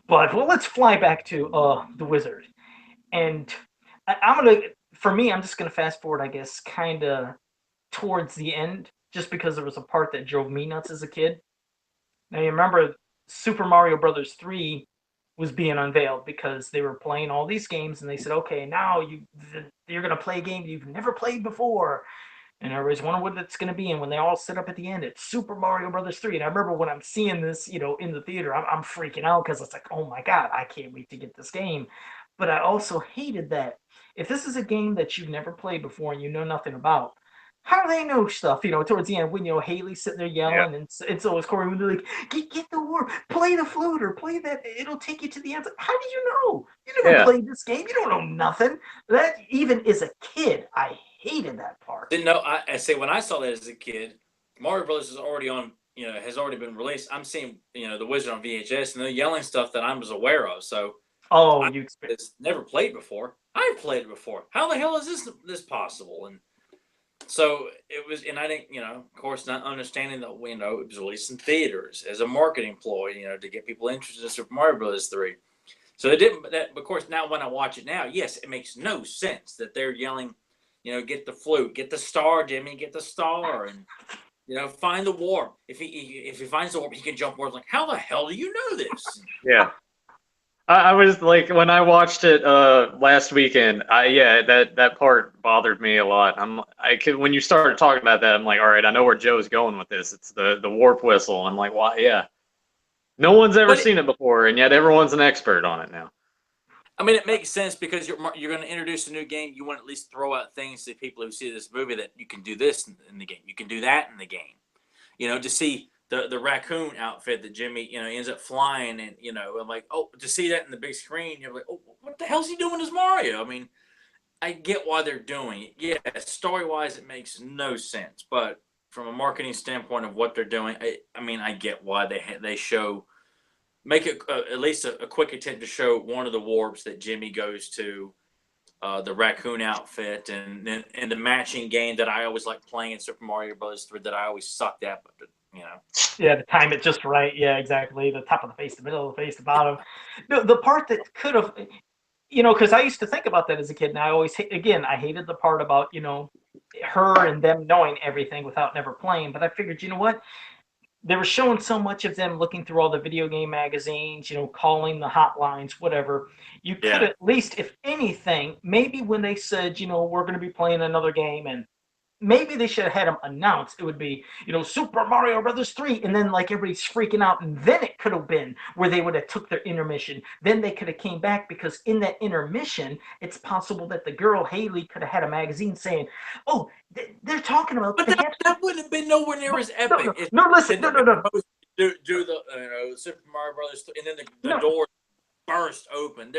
but well, let's fly back to the Wizard, and for me, I'm just gonna fast forward, I guess, kind of towards the end, just because there was a part that drove me nuts as a kid. Now, you remember Super Mario Brothers 3 was being unveiled because they were playing all these games, and they said, okay, now you're gonna play a game you've never played before. And everybody's wondering what it's going to be. And when they all sit up at the end, it's Super Mario Brothers 3. And I remember when I'm seeing this, in the theater, I'm freaking out because it's like, oh my God, I can't wait to get this game. But I also hated that if this is a game that you've never played before and you know nothing about, how do they know stuff? Towards the end when Haley's sitting there yelling, and so is Corey, when they're like, get the warp, play the flute, or play that, it'll take you to the answer. How do you know? You never played this game. You don't know nothing. That, even as a kid, I hated that part. Didn't know. I say when I saw that as a kid, Mario Brothers is already on. Has already been released. I'm seeing the Wizard on VHS, and they're yelling stuff that I was aware of. So it's never played before. I've played it before. How the hell is this possible? And So it was, and I didn't, of course, not understanding that, it was released in theaters as a marketing ploy, to get people interested in Super Mario Brothers 3. So it didn't, of course, now when I watch it now, yes, it makes no sense that they're yelling, get the flute, get the star, Jimmy, get the star, and, find the warp. If he finds the warp, he can jump warp. Like, how the hell do you know this? Yeah. I was like, when I watched it last weekend, yeah, that part bothered me a lot. When you started talking about that, I'm like, all right, I know where Joe's going with this. It's the warp whistle. I'm like, why? Yeah, no one's ever But seen it before, and yet everyone's an expert on it now. I mean, it makes sense because you're going to introduce a new game. You want to at least throw out things to people who see this movie that you can do this in the game. You can do that in the game. To see the raccoon outfit that Jimmy, ends up flying, and I'm like, oh, to see that in the big screen, you're like, oh, what the hell's he doing as Mario? I mean, I get why they're doing it. Yeah, story wise, it makes no sense, but from a marketing standpoint of what they're doing, I mean, I get why they show make it at least a quick attempt to show one of the warps that Jimmy goes to, the raccoon outfit, and the matching game that I always like playing in Super Mario Bros. 3 that I always sucked at, but Yeah, to time it just right. Yeah, exactly. The top of the face, the middle of the face, the bottom. The part that could have, because I used to think about that as a kid, and I always, again, I hated the part about, her and them knowing everything without never playing. But I figured, you know what? They were showing so much of them looking through all the video game magazines, calling the hotlines, whatever. You could yeah. at least, if anything, maybe when they said, we're going to be playing another game, and maybe they should have had them announce it would be, Super Mario Brothers 3, and then like everybody's freaking out, and then it could have been where they would have took their intermission. Then they could have came back, because in that intermission, it's possible that the girl Haley could have had a magazine saying, "Oh, they're talking about But they have." that wouldn't have been nowhere near as No, epic. no, no, listen, no, no, no, Do the Super Mario Brothers, and then the no, door burst open.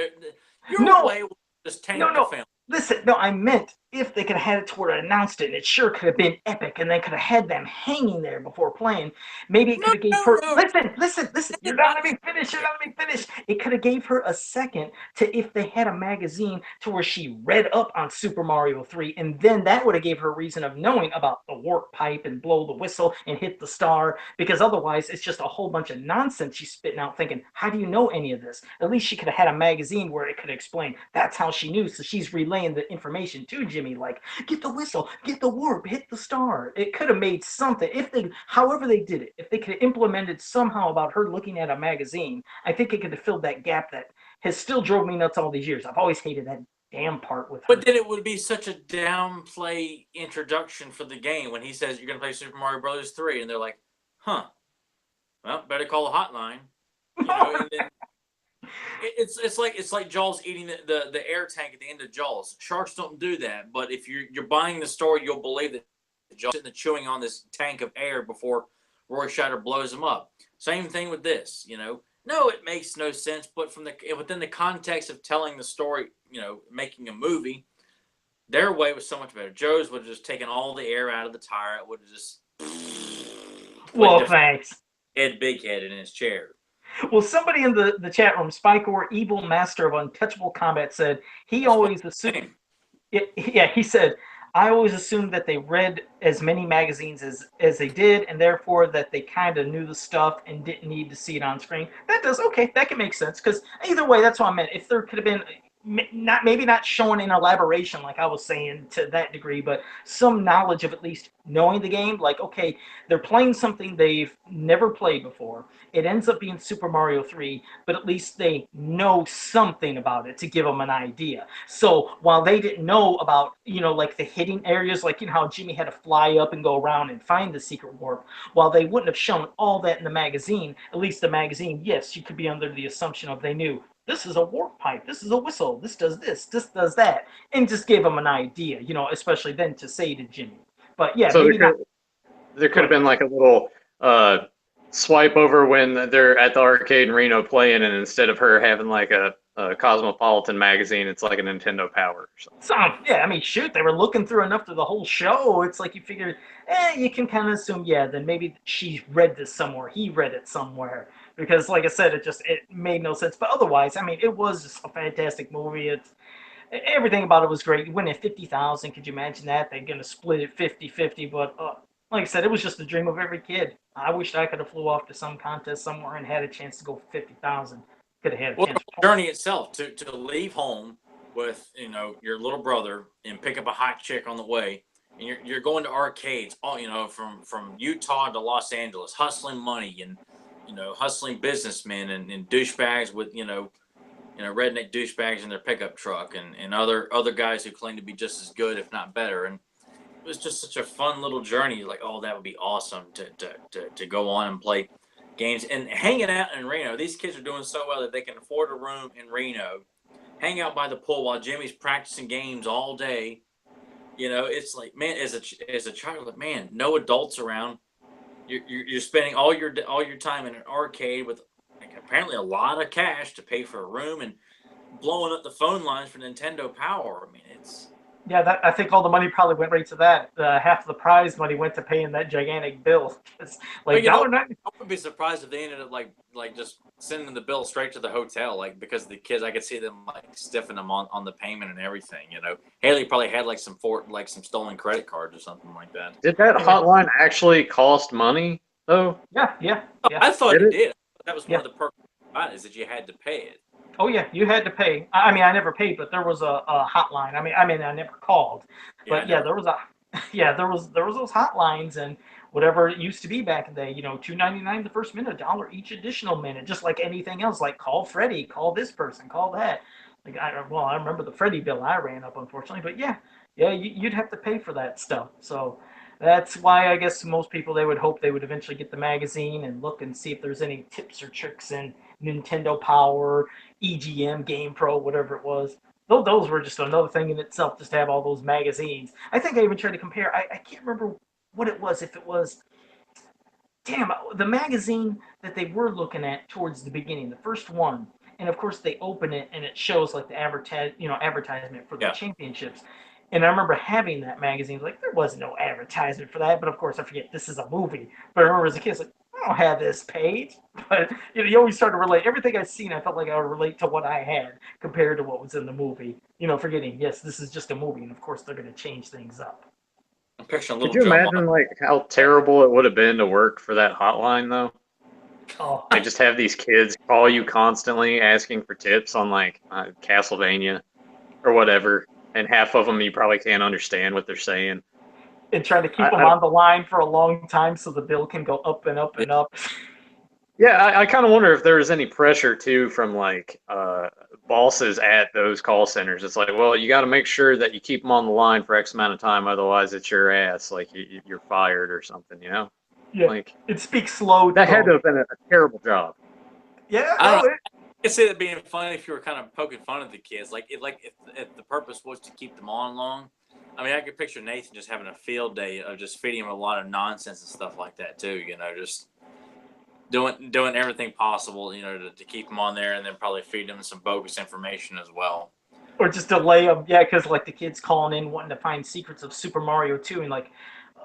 Your no, way was just no, tank the no. film. Listen, no, I meant if they could have had it to where it announced it, and it sure could have been epic, and they could have had them hanging there before playing. Maybe it No, could have gave no, her. no. Listen. You're not letting me finish. You're not letting me finish. It could have gave her a second to, if they had a magazine to where she read up on Super Mario 3, and then that would have gave her a reason of knowing about the warp pipe and blow the whistle and hit the star. Because otherwise, it's just a whole bunch of nonsense she's spitting out. Thinking, how do you know any of this? At least she could have had a magazine where it could explain. That's how she knew. So she's relaying the information to Jimmy, like, get the whistle, get the warp, hit the star. It could have made something, if they, however they did it, if they could have implemented somehow about her looking at a magazine. I think it could have filled that gap that has still drove me nuts all these years. I've always hated that damn part with her. But then it would be such a downplay introduction for the game when he says you're going to play Super Mario Brothers 3, and they're like, huh, well, better call the hotline. And then it's like Jaws eating the air tank at the end of Jaws. Sharks don't do that, but if you're buying the story, you'll believe that Jaws sitting there chewing on this tank of air before Roy Scheider blows him up. Same thing with this. No, it makes no sense, but within the context of telling the story, making a movie, their way was so much better. Joe's would have just taken all the air out of the tire. It would have just Well, thanks. big headed in his chair. Well, somebody in the chat room, Spike or Evil Master of Untouchable Combat, said he always assumed. Yeah, he said, I always assumed that they read as many magazines as they did, and therefore that they kind of knew the stuff and didn't need to see it on screen. That can make sense, because either way, that's what I meant. If there could have been, maybe not showing an elaboration like I was saying to that degree, but some knowledge of at least knowing the game, like, okay, they're playing something they've never played before. It ends up being Super Mario 3, but at least they know something about it to give them an idea. So while they didn't know about, like the hidden areas, like, how Jimmy had to fly up and go around and find the secret warp, while they wouldn't have shown all that in the magazine, at least the magazine, yes, you could be under the assumption of they knew this is a warp pipe, this is a whistle, this does that, and just gave them an idea, especially then to say to Jimmy. But yeah, So maybe not. there could have been like a little swipe over when they're at the arcade in Reno playing, and instead of her having like a Cosmopolitan magazine, it's like a Nintendo Power or something. Yeah, I mean, shoot, they were looking through enough to the whole show. It's like you figure, you can kind of assume, yeah, then maybe she read this somewhere, he read it somewhere. Because, like I said, it made no sense. But otherwise, I mean, it was just a fantastic movie. everything about it was great. You win at 50,000. Could you imagine that? They're gonna split it 50-50, but like I said, it was just a dream of every kid. I wished I could have flew off to some contest somewhere and had a chance to go for 50,000. Could have had a Well, chance. the journey itself to leave home with your little brother and pick up a hot chick on the way, and you're going to arcades, all from Utah to Los Angeles, hustling money and hustling businessmen and douchebags with redneck douchebags in their pickup truck and other guys who claim to be just as good if not better. And it was just such a fun little journey. Like, oh, that would be awesome to go on and play games and hanging out in Reno. These kids are doing so well that they can afford a room in Reno, hang out by the pool while Jimmy's practicing games all day. It's like, man, as a child, like, man, no adults around. You're spending all your time in an arcade with like apparently a lot of cash to pay for a room and blowing up the phone lines for Nintendo Power. I mean, it's Yeah, that I think all the money probably went right to that. Half the prize money went to paying that gigantic bill. It's but like $1.90. I wouldn't be surprised if they ended up like just sending the bill straight to the hotel, like because the kids, I could see them like stiffing them on the payment and everything. Haley probably had like some stolen credit cards or something like that. Did that Yeah, hotline actually cost money though? yeah, yeah, yeah. I thought Did it it? did. That was one Yeah. of the perks about it, is that you had to pay it. Oh yeah, you had to pay. I mean, I never paid, but there was a hotline. I mean, I never called, Yeah, I but yeah, never. there was a yeah, there was those hotlines and whatever it used to be back in the day. $2.99 the first minute, $1 each additional minute, just like anything else. Like call Freddie, call this person, call that. Like I remember the Freddie bill I ran up, unfortunately, but yeah, yeah, you'd have to pay for that stuff. So that's why I guess most people they would hope they would eventually get the magazine and look and see if there's any tips or tricks in Nintendo Power, EGM, Game Pro, whatever it was. Those were just another thing in itself, just to have all those magazines. I think I even tried to compare. I can't remember what it was. If it was, damn, the magazine that they were looking at towards the beginning, the first one, and of course they open it and it shows like the advertisement for the Yeah. championships. And I remember having that magazine. Like there was no advertisement for that, but of course I forget this is a movie. But I remember as a kid, it's like I don't have this page. But you always start to relate. Everything I've seen, I felt like I would relate to what I had compared to what was in the movie. Forgetting yes, this is just a movie, and of course they're going to change things up. I'm picturing a Could little you Joe imagine like how terrible it would have been to work for that hotline though? Oh, Like just have these kids call you constantly asking for tips on like Castlevania or whatever, and half of them you probably can't understand what they're saying. and trying to keep them I don't. on the line for a long time so the bill can go up and up and up. Yeah, I kind of wonder if there was any pressure too from like bosses at those call centers. It's like, well, you got to make sure that you keep them on the line for X amount of time, otherwise it's your ass. Like you're fired or something, you know? Yeah, Like it speaks slow that had to tone. have been a terrible job. Yeah, I don't no, know. I could see that being funny if you were kind of poking fun at the kids, if the purpose was to keep them on long. I mean, I could picture Nathan just having a field day of just feeding him a lot of nonsense and stuff like that too. Just doing everything possible, to keep him on there, and then probably feed him some bogus information as well. or just delay them. Yeah, because like the kids calling in wanting to find secrets of Super Mario 2 and like,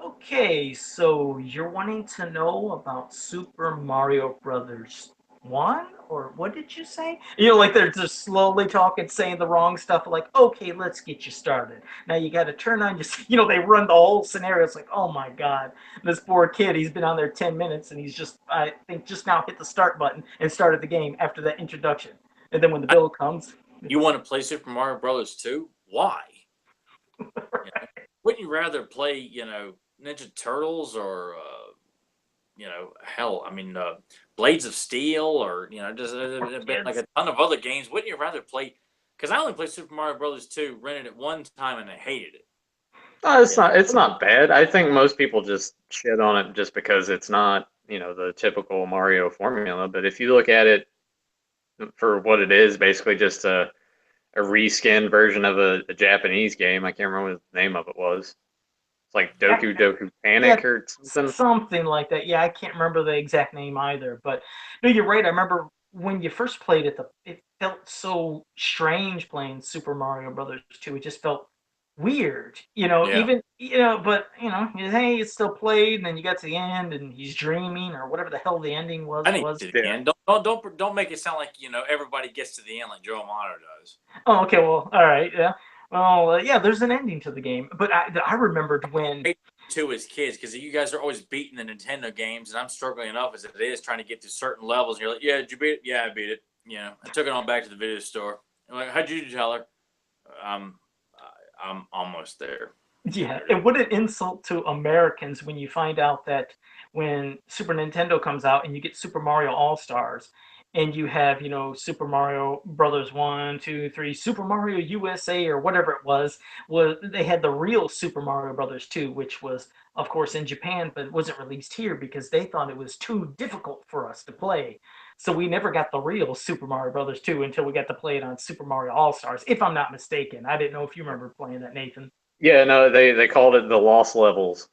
okay, so you're wanting to know about Super Mario Brothers 1? Or what did you say? Like they're just slowly talking, saying the wrong stuff. Like, okay, let's get you started. Now you got to turn on your, they run the whole scenario. It's like, oh my God, this poor kid, he's been on there 10 minutes and he's just, I think, just now hit the start button and started the game after that introduction. And then when the bill comes, You want to play Super Mario Brothers 2? Why? Wouldn't you rather play, Ninja Turtles or, hell, I mean, Blades of Steel or, just for there's been like kids. a ton of other games. Wouldn't you rather play? Because I only played Super Mario Brothers 2, rented it one time, and I hated it. It's You know, not. It's not bad. I think most people just shit on it just because it's not, the typical Mario formula. But if you look at it for what it is, basically just a reskin version of a Japanese game. I can't remember what the name of it was. It's like Yeah, Doku Doku yeah, Panic or something. something like that. Yeah, I can't remember the exact name either. But no, you're right. I remember when you first played it, it felt so strange playing Super Mario Brothers 2. It just felt weird, Yeah. even, but, hey, it's still played, and then you got to the end, and he's dreaming, or whatever the hell the ending I was. need to Yeah. the end. Don't make it sound like everybody gets to the end like Joe Amato does. Oh, okay, well, all right, yeah. Well, yeah, there's an ending to the game, but I remembered when. To as kids, because you guys are always beating the Nintendo games, and I'm struggling enough as it is trying to get to certain levels. And you're like, yeah, did you beat it? Yeah, I beat it. I took it on back to the video store. I'm like, how'd you do, Tyler? I'm I'm almost there. Yeah, and what an insult to Americans when you find out that when Super Nintendo comes out and you get Super Mario All Stars, and you have, Super Mario Brothers 1, 2, 3, Super Mario USA or whatever it was they had the real Super Mario Brothers 2, which was, of course, in Japan, but it wasn't released here because they thought it was too difficult for us to play. So we never got the real Super Mario Brothers 2 until we got to play it on Super Mario All Stars, if I'm not mistaken. I didn't know if you remember playing that, Nathan. Yeah, no, they called it the Lost Levels.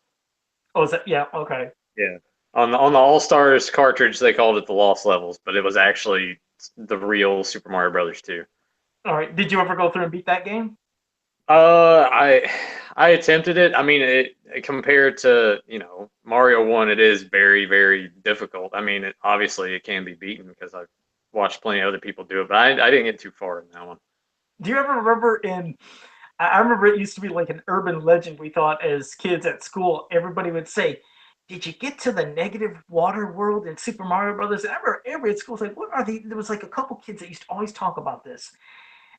Oh, is that? Yeah, okay. Yeah. On the All Stars cartridge, they called it the Lost Levels, but it was actually the real Super Mario Brothers 2. All right. Did you ever go through and beat that game? I attempted it. I mean, it compared to Mario 1, it is very very difficult. I mean, obviously it can be beaten because I've watched plenty of other people do it, but I didn't get too far in that one. Do you ever remember I remember it used to be like an urban legend we thought as kids at school. Everybody would say, "Did you get to the negative water world in Super Mario Brothers?" And I remember everybody at school was like, "What are they?" There was like a couple kids that used to always talk about this.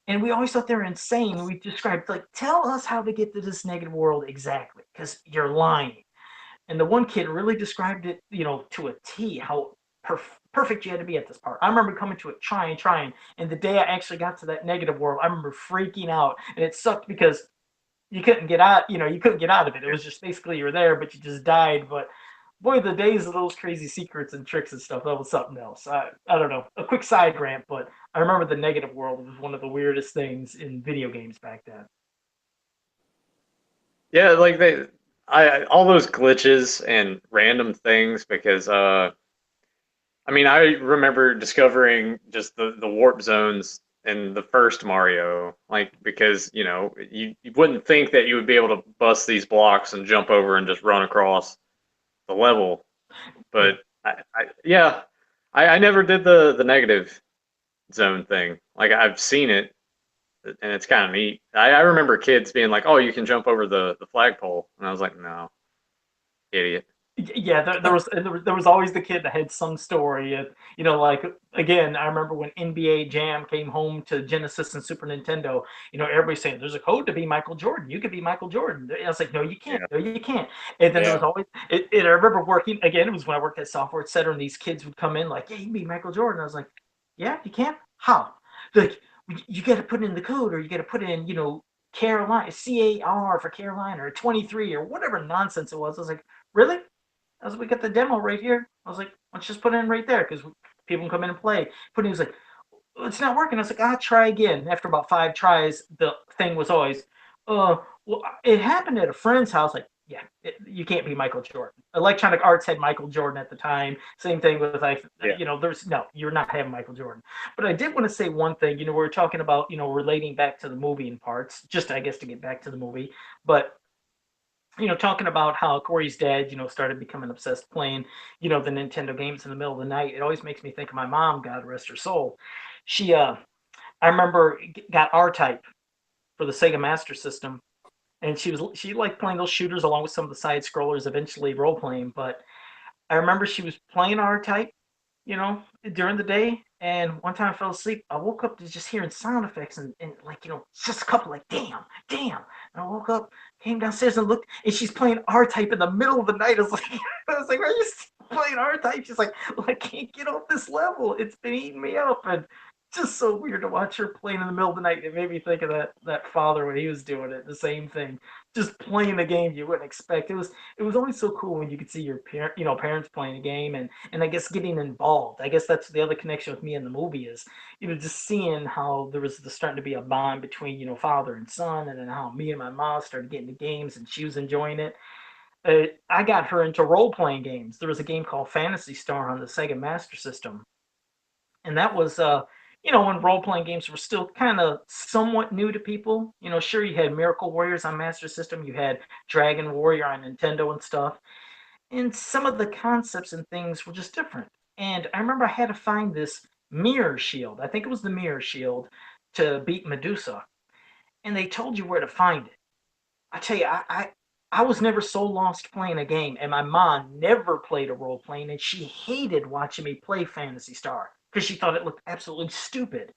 And we always thought they were insane. We described, like, tell us how to get to this negative world exactly, because you're lying. And the one kid really described it, to a T, how perfect you had to be at this part. I remember coming to it, trying, and the day I actually got to that negative world, I remember freaking out, and it sucked because you couldn't get out. You couldn't get out of it. It was just basically you were there, but you just died. But boy, the days of those crazy secrets and tricks and stuff, that was something else. I don't know. A quick side rant, but I remember the negative world was one of the weirdest things in video games back then. Yeah, like all those glitches and random things because I mean, I remember discovering just the warp zones in the first Mario, like because you wouldn't think that you would be able to bust these blocks and jump over and just run across the level, Yeah. but yeah, I never did the negative zone thing. Like I've seen it, and it's kind of neat. I remember kids being like, "Oh, you can jump over the flagpole," and I was like, "No, idiot." Yeah, there was always the kid that had some story. Like, again, I remember when NBA Jam came home to Genesis and Super Nintendo. Everybody's saying there's a code to be Michael Jordan. You could be Michael Jordan. I was like, no, you can't. Yeah, No, you can't. And then there was Yeah. always. I remember working again. It was when I worked at Software Center, and these kids would come in like, yeah, you can be Michael Jordan. I was like, yeah, you can. How? Like, you got to put in the code, or you got to put in, Carolina, CAR for Carolina, or 23, or whatever nonsense it was. I was like, really? As we got the demo right here. I was like, let's just put it in right there because people can come in and play. But he was like, it's not working. I was like, try again. After about 5 tries, the thing was always, well, it happened at a friend's house. Like, yeah, you can't be Michael Jordan. Electronic Arts had Michael Jordan at the time. Same thing with, like, yeah. there's no, you're not having Michael Jordan. But I did want to say one thing. We were talking about, relating back to the movie in parts, just I guess to get back to the movie. But talking about how Corey's dad, started becoming obsessed playing, the Nintendo games in the middle of the night. It always makes me think of my mom, God rest her soul. She, I remember, got R-Type for the Sega Master System, and she liked playing those shooters along with some of the side scrollers, eventually role playing. But I remember she was playing R-Type, during the day. And one time I fell asleep. I woke up to just hearing sound effects and like, just a couple, like, damn, damn. And I woke up, came downstairs and looked, and she's playing R-Type in the middle of the night. I was like, why are you still playing R-Type? She's like, well, I can't get off this level. It's been eating me up. And just so weird to watch her playing in the middle of the night. It made me think of that father when he was doing it. The same thing, just playing a game you wouldn't expect. It was always so cool when you could see your parents playing a game and I guess getting involved. I guess that's the other connection with me in the movie is, just seeing how there was starting to be a bond between, father and son, and then how me and my mom started getting the games and she was enjoying it. I got her into role playing games. There was a game called Fantasy Star on the Sega Master System, and that was when role-playing games were still kind of somewhat new to people. Sure, you had Miracle Warriors on Master System, you had Dragon Warrior on Nintendo and stuff, and some of the concepts and things were just different. And I remember I had to find this mirror shield. I think it was the mirror shield to beat Medusa, and they told you where to find it. I tell you, I was never so lost playing a game, and my mom never played a role playing, and she hated watching me play Phantasy Star because she thought it looked absolutely stupid.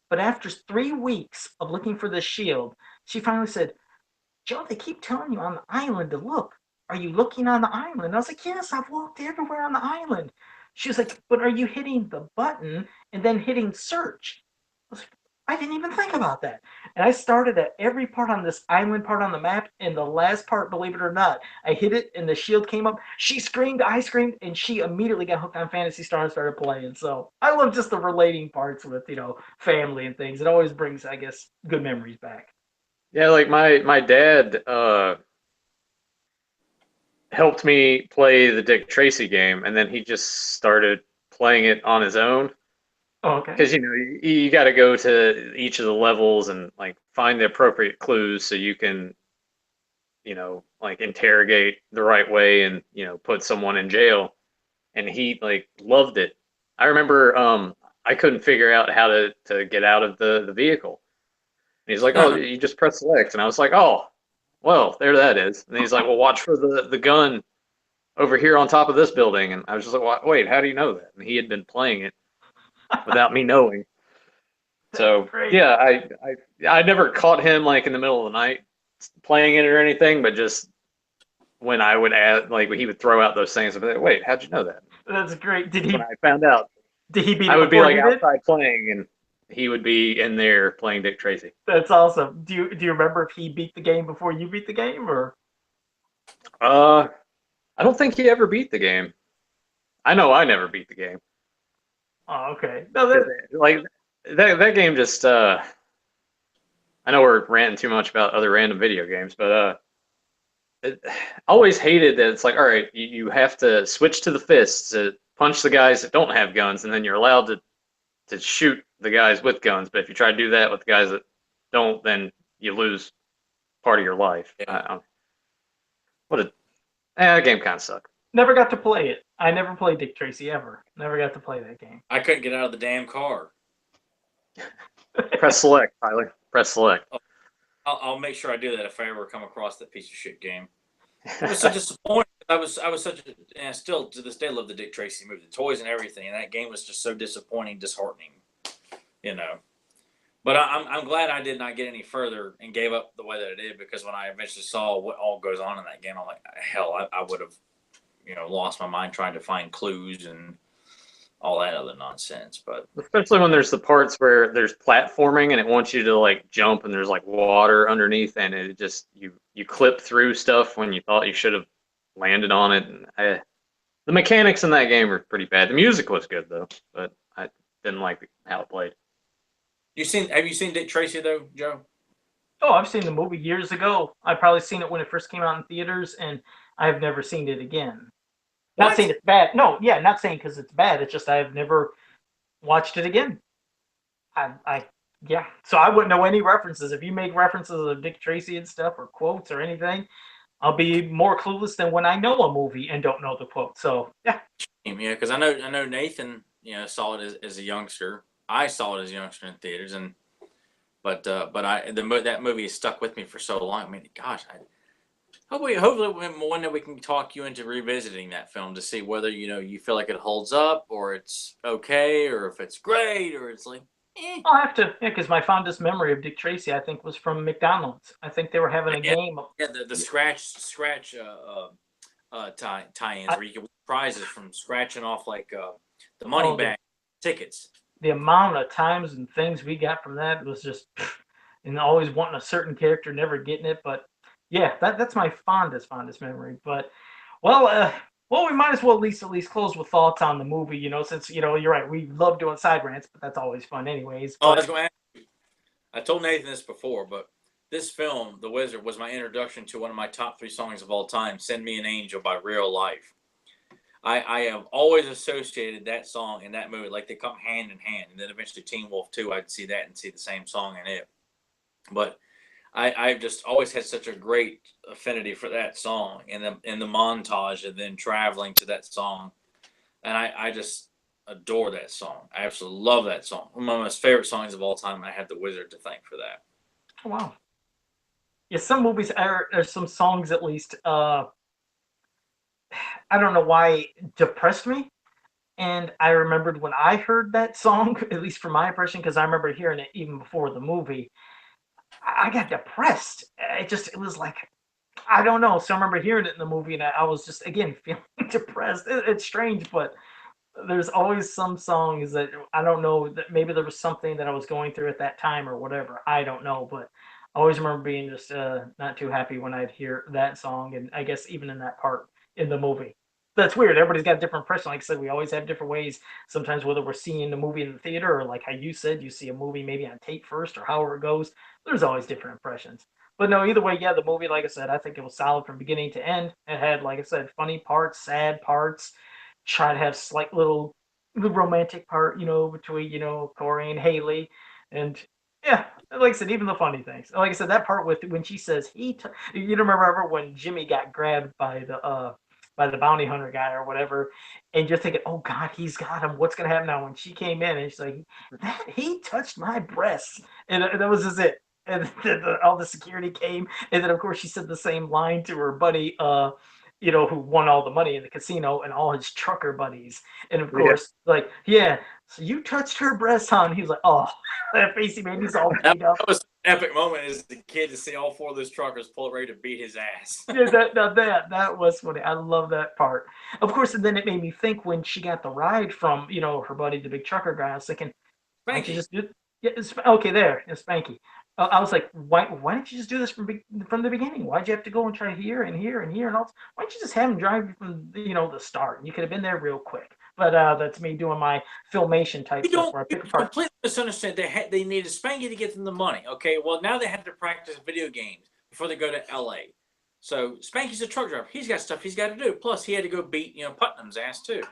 But after 3 weeks of looking for this shield, she finally said, "Joe, they keep telling you on the island to look. Are you looking on the island?" I was like, "Yes, I've walked everywhere on the island." She was like, "But are you hitting the button and then hitting search?" I was like, "I didn't even think about that." And I started at every part on this island part on the map, and the last part, believe it or not, I hit it and the shield came up. She screamed, I screamed, and she immediately got hooked on Phantasy Star and started playing. So I love just the relating parts with, family and things. It always brings, I guess, good memories back. Yeah, like my dad helped me play the Dick Tracy game, and then he just started playing it on his own. Oh, okay. Because you got to go to each of the levels and like find the appropriate clues so you can like interrogate the right way and put someone in jail. And he like loved it. I remember I couldn't figure out how to get out of the vehicle. And he's like, "Oh, you just press select." And I was like, "Oh, well, there that is." And he's like, "Well, watch for the gun over here on top of this building." And I was just like, "Wait, how do you know that?" And he had been playing it without me knowing. That's So great. yeah, I never caught him like in the middle of the night playing it or anything, but just when I would add, like he would throw out those things, I'd be like, "Wait, how'd you know that?" That's great. Did That's when he I found out. did he beat I it would be before like you did? outside playing, and he would be in there playing Dick Tracy. That's awesome. Do you remember if he beat the game before you beat the game, or? Uh, I don't think he ever beat the game. I know I never beat the game Oh, okay. No, because like that game just. I know we're ranting too much about other random video games, but I always hated that it's like, all right, you have to switch to the fists to punch the guys that don't have guns, and then you're allowed to shoot the guys with guns. But if you try to do that with the guys that don't, then you lose part of your life. Yeah. What a that game kind of sucked. never got to play it. I never played Dick Tracy ever. Never got to play that game. I couldn't get out of the damn car. Press select, Tyler. Press select. I'll make sure I do that if I ever come across that piece of shit game. It was so disappointing. I was such a, and I still to this day love the Dick Tracy movie, the toys and everything, and that game was just so disappointing, disheartening, you know. But I'm glad I did not get any further and gave up the way that I did, because when I eventually saw what all goes on in that game, I'm like, hell, I would have, lost my mind trying to find clues and all that other nonsense. But Especially when there's the parts where there's platforming and it wants you to like jump and there's like water underneath and it just you clip through stuff when you thought you should have landed on it. And the mechanics in that game were pretty bad. The music was good though, but I didn't like how it played. have you seen Dick Tracy though, Joe? Oh, I've seen the movie years ago. I've probably seen it when it first came out in theaters, and I have never seen it again. Not What? saying it's bad. No, yeah, not saying because it's bad. It's just I have never watched it again. Yeah. So I wouldn't know any references. If you make references of Dick Tracy and stuff or quotes or anything, I'll be more clueless than when I know a movie and don't know the quote. So yeah. Yeah, because I know Nathan, saw it as a youngster. I saw it as a youngster in theaters, and but that movie has stuck with me for so long. I mean, gosh, hopefully one day we can talk you into revisiting that film to see whether you feel like it holds up or it's okay or if it's great or it's like. I'll have to, yeah, because my fondest memory of Dick Tracy, I think, was from McDonald's. I think they were having a Yeah, game. yeah, the scratch tie-ins where you can win prizes from scratching off like the money bag tickets. The amount of times and things we got from that was just, and always wanting a certain character, never getting it. But yeah, that's my fondest memory. But well, we might as well at least close with thoughts on the movie. Since you're right, we love doing side rants, but that's always fun, anyways. Oh, I But was going to ask you. I told Nathan this before, but this film, The Wizard, was my introduction to one of my top 3 songs of all time, "Send Me an Angel" by Real Life. I have always associated that song and that movie like they come hand in hand. And then eventually Teen Wolf 2, I'd see that and see the same song in it. But I've just always had such a great affinity for that song and the montage and then traveling to that song. And I just adore that song. I absolutely love that song. One of my most favorite songs of all time. And I have the Wizard to thank for that. Oh, wow. Yeah, some movies or some songs at least. I don't know why depressed me. And I remembered when I heard that song, at least for my impression, because I remember hearing it even before the movie. I got depressed. It was like I don't know. So I remember hearing it in the movie, and I was just again feeling depressed. It's strange, but there's always some songs that I don't know that maybe there was something that I was going through at that time or whatever. I don't know, but I always remember being just not too happy when I'd hear that song, and I guess even in that part in the movie. That's weird. Everybody's got a different impression. Like I said, we always have different ways. Sometimes whether we're seeing the movie in the theater or like how you said, you see a movie maybe on tape first or however it goes. There's always different impressions. But no, either way, yeah, the movie, like I said, I think it was solid from beginning to end. It had, like I said, funny parts, sad parts, try to have slight little the romantic part, between, Corey and Haley. And yeah, like I said, even the funny things. Like I said, that part with when she says you remember when Jimmy got grabbed by the bounty hunter guy or whatever, and you're thinking, oh God, he's got him. What's gonna happen now? When she came in and she's like, that he touched my breasts, and that was just it. And then all the security came, and then of course she said the same line to her buddy, who won all the money in the casino, and all his trucker buddies. And of Yeah. course, like, yeah, so you touched her breast, huh? And he was like, oh, that face he made, he's all That, beat up. that was an epic moment as a kid to see all four of those truckers pull ready to beat his ass. Yeah, that was funny. I love that part. Of course, and then it made me think when she got the ride from, her buddy, the big trucker guy. I was thinking, why don't you Spanky. just do? Yeah, okay, there, it's Spanky. I was like, why didn't you just do this from the beginning? Why'd you have to go and try here and here and here and all? Why don't you just have him drive you from the start? You could have been there real quick. But that's me doing my filmation type You stuff don't where I you pick apart. completely misunderstand. They needed Spanky to get them the money. Okay, well now they have to practice video games before they go to L.A. So Spanky's a truck driver. He's got stuff he's got to do. Plus, he had to go beat Putnam's ass too.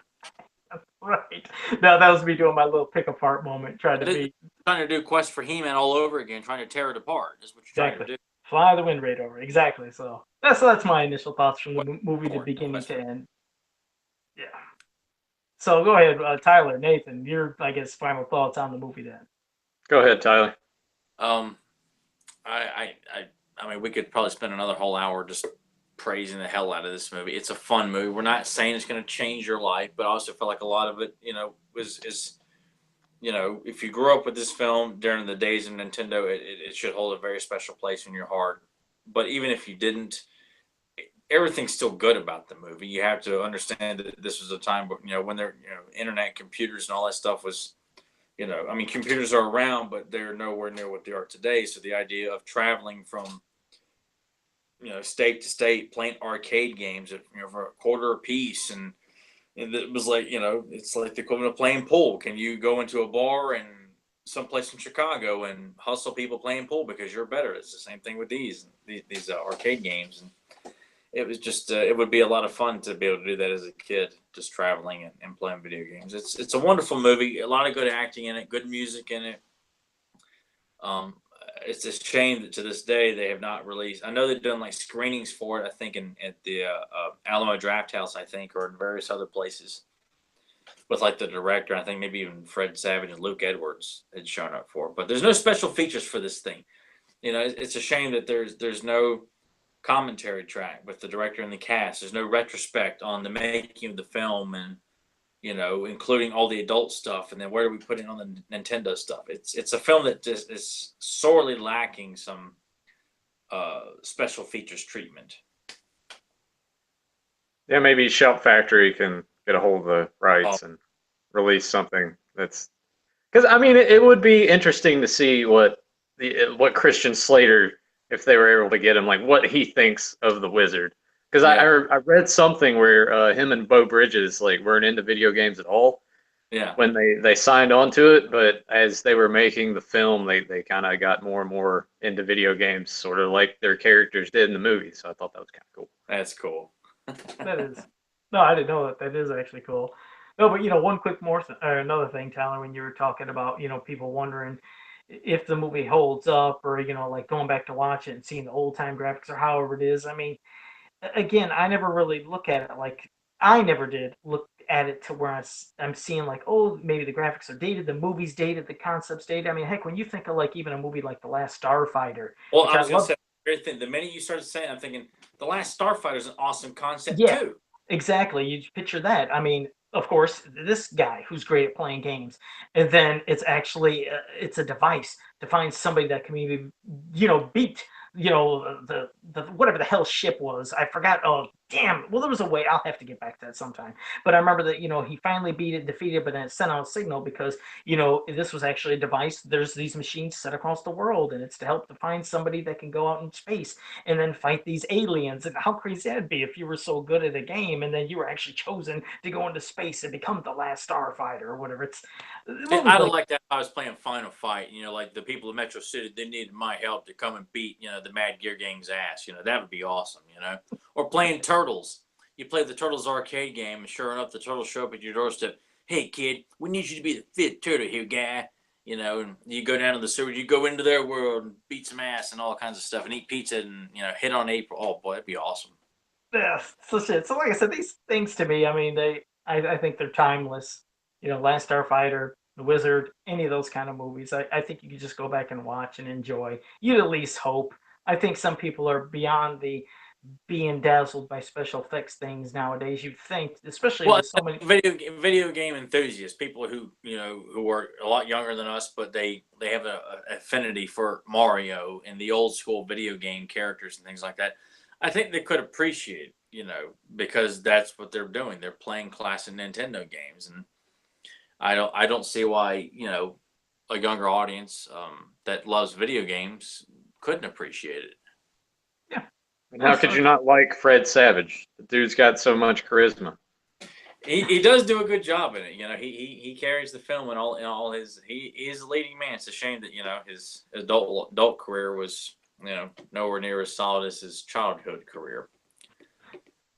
Right. Now that was me doing my little pick apart moment, trying to be Trying to do Quest for He-Man all over again, trying to tear it apart. That's what you're trying exactly to do. fly the wind right over. Exactly. So that's my initial thoughts from the movie to Quest beginning for to end. Yeah. So go ahead, Tyler, Nathan, your I guess final thoughts on the movie then. Go ahead, Tyler. Um, I mean, we could probably spend another whole hour just praising the hell out of this movie. It's a fun movie. We're not saying it's going to change your life, but I also feel like a lot of it, is if you grew up with this film during the days of Nintendo, it should hold a very special place in your heart. But even if you didn't, everything's still good about the movie. You have to understand that this was a time, when there, internet, computers, and all that stuff was, I mean, computers are around, but they're nowhere near what they are today. So the idea of traveling from, state to state, playing arcade games, for a quarter a piece, and it was like, it's like the equivalent of playing pool. Can you go into a bar and someplace in Chicago and hustle people playing pool because you're better? It's the same thing with these arcade games, and it was just it would be a lot of fun to be able to do that as a kid, just traveling and playing video games. It's a wonderful movie, a lot of good acting in it, good music in it. Um, it's a shame that to this day they have not released. I know they've done like screenings for it. I think at the Alamo Draft House, I think, or in various other places with like the director. I think maybe even Fred Savage and Luke Edwards had shown up for it. But there's no special features for this thing. It's a shame that there's no commentary track with the director and the cast. There's no retrospect on the making of the film and including all the adult stuff, and then where do we put it on the Nintendo stuff? It's a film that just is sorely lacking some special features treatment. Yeah, maybe Shout Factory can get a hold of the rights and release something that's because I mean it would be interesting to see what Christian Slater, if they were able to get him, like what he thinks of the Wizard. Because I read something where him and Bo Bridges like weren't into video games at all. Yeah. When they signed on to it, but as they were making the film, they kind of got more and more into video games, sort of like their characters did in the movie. So I thought that was kind of cool. That's cool. That is. No, I didn't know that. That is actually cool. No, but one quick another thing, Tyler, when you were talking about people wondering if the movie holds up, or like going back to watch it and seeing the old time graphics or however it is. I mean, again, I never really look at it like I never did look at it to where I'm seeing like, oh, maybe the graphics are dated, the movie's dated, the concept's dated. I mean, heck, when you think of like even a movie like The Last Starfighter, Well, which I I was gonna love. say very thing. The minute you started saying, I'm thinking the Last Starfighter is an awesome concept Yeah, too. exactly. You picture that. I mean, of course, this guy who's great at playing games, and then it's actually it's a device to find somebody that can maybe beat the whatever the hell ship was. I forgot. Oh damn! Well, there was a way. I'll have to get back to that sometime. But I remember that he finally beat it, defeated, but then it sent out a signal because this was actually a device. There's these machines set across the world, and it's to help to find somebody that can go out in space and then fight these aliens. And how crazy that'd be if you were so good at a game and then you were actually chosen to go into space and become the last starfighter or whatever. It's Yeah, movies I'd have like liked that if I was playing Final Fight. Like the people of Metro City, they needed my help to come and beat, the Mad Gear Gang's ass. That would be awesome. Or playing Turtles. You play the Turtles arcade game, and sure enough, the Turtles show up at your doorstep. Hey, kid, we need you to be the fifth turtle here, guy. And you go down to the sewer, you go into their world and beat some ass and all kinds of stuff and eat pizza and, hit on April. Oh, boy, that'd be awesome. yeah, so shit. So like I said, these things to me, I mean, I think they're timeless. Last Starfighter, The Wizard, any of those kind of movies. I think you could just go back and watch and enjoy. You'd at least hope. I think some people are beyond the being dazzled by special effects things nowadays. You'd think, especially Well, with so many. video game enthusiasts, people who are a lot younger than us, but they have a affinity for Mario and the old school video game characters and things like that. I think they could appreciate, because that's what they're doing. They're playing classic Nintendo games, and I don't see why a younger audience that loves video games couldn't appreciate it. Yeah. And how could you not like Fred Savage? The dude's got so much charisma. He does do a good job in it. He carries the film in all his. He is a leading man. It's a shame that his adult career was nowhere near as solid as his childhood career.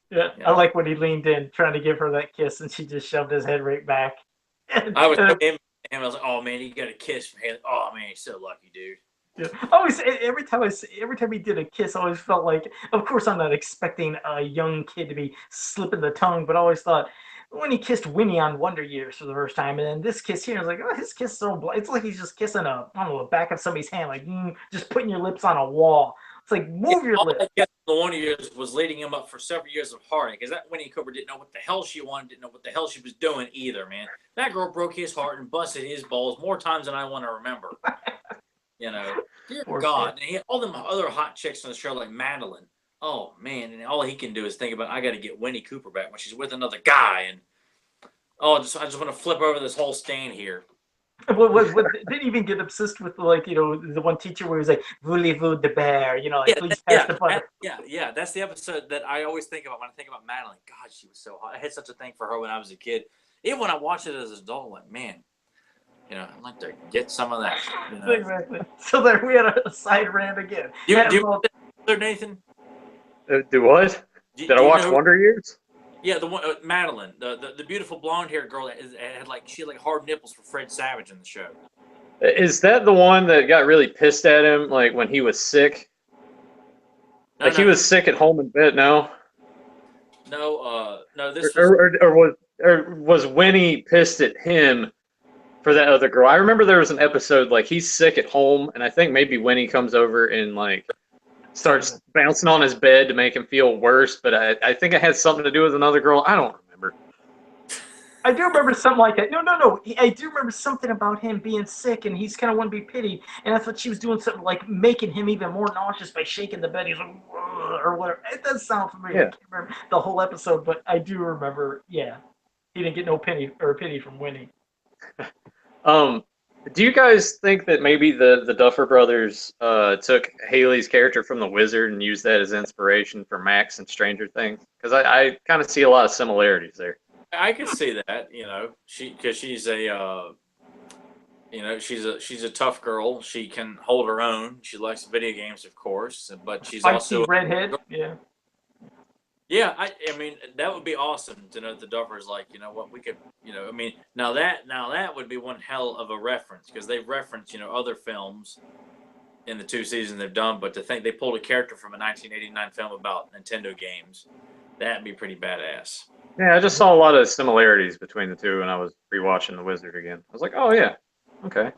Yeah, I like when he leaned in trying to give her that kiss and she just shoved his head right back. I was him. I was like, oh man, he got a kiss from him. Oh man, he's so lucky, dude. Yeah. Always, every time he did a kiss, I always felt like, of course, I'm not expecting a young kid to be slipping the tongue, but I always thought when he kissed Winnie on Wonder Years for the first time, and then this kiss here, I was like, oh, his kiss is so it's like he's just kissing I don't know, the back of somebody's hand, like just putting your lips on a wall. It's like move your all lips. that kiss the 1 year was leading him up for several years of heartache. Because that Winnie Cooper didn't know what the hell she wanted, didn't know what the hell she was doing either, man. That girl broke his heart and busted his balls more times than I want to remember. Dear Poor God, kid. and he had all them other hot chicks on the show like Madeline. Oh man, and all he can do is think about I got to get Winnie Cooper back when she's with another guy, and I just want to flip over this whole stand here. Didn't even get obsessed with like the one teacher where he was like voulez-vous de bear, like please pass the butter. Yeah. That's the episode that I always think about when I think about Madeline. God, she was so hot. I had such a thing for her when I was a kid. Even when I watched it as an adult, I'm like, man, I'd like to get some of that. Exactly. So there we had a side rant again. Do you know Nathan? Do what? Did I watch Wonder Years? Yeah, the one Madeline, the beautiful blonde haired girl that she had hard nipples for Fred Savage in the show. Is that the one that got really pissed at him, like when he was sick? No, he was sick at home in bed. No. No. This or was Winnie pissed at him for that other girl? I remember there was an episode like he's sick at home, and I think maybe Winnie comes over and like starts bouncing on his bed to make him feel worse. But I think it had something to do with another girl. I don't remember. I do remember something like that. No. I do remember something about him being sick, and he's kind of want to be pitied. And I thought she was doing something like making him even more nauseous by shaking the bed. He's like, or whatever. It does sound familiar. Yeah. I can't remember the whole episode, but I do remember. Yeah, he didn't get no pity from Winnie. Do you guys think that maybe the Duffer Brothers took Haley's character from The Wizard and used that as inspiration for Max and Stranger Things? Because I kind of see a lot of similarities there. I could see that, because she's a, she's a tough girl. She can hold her own. She likes video games, of course, but she's Feisty also redhead. Yeah. Yeah, I mean that would be awesome to know that the Duffers like, you know what, we could, I mean, now that would be one hell of a reference because they've referenced, other films in the 2 seasons they've done, but to think they pulled a character from a 1989 film about Nintendo games, that'd be pretty badass. Yeah, I just saw a lot of similarities between the two when I was rewatching The Wizard again. I was like, oh yeah, okay.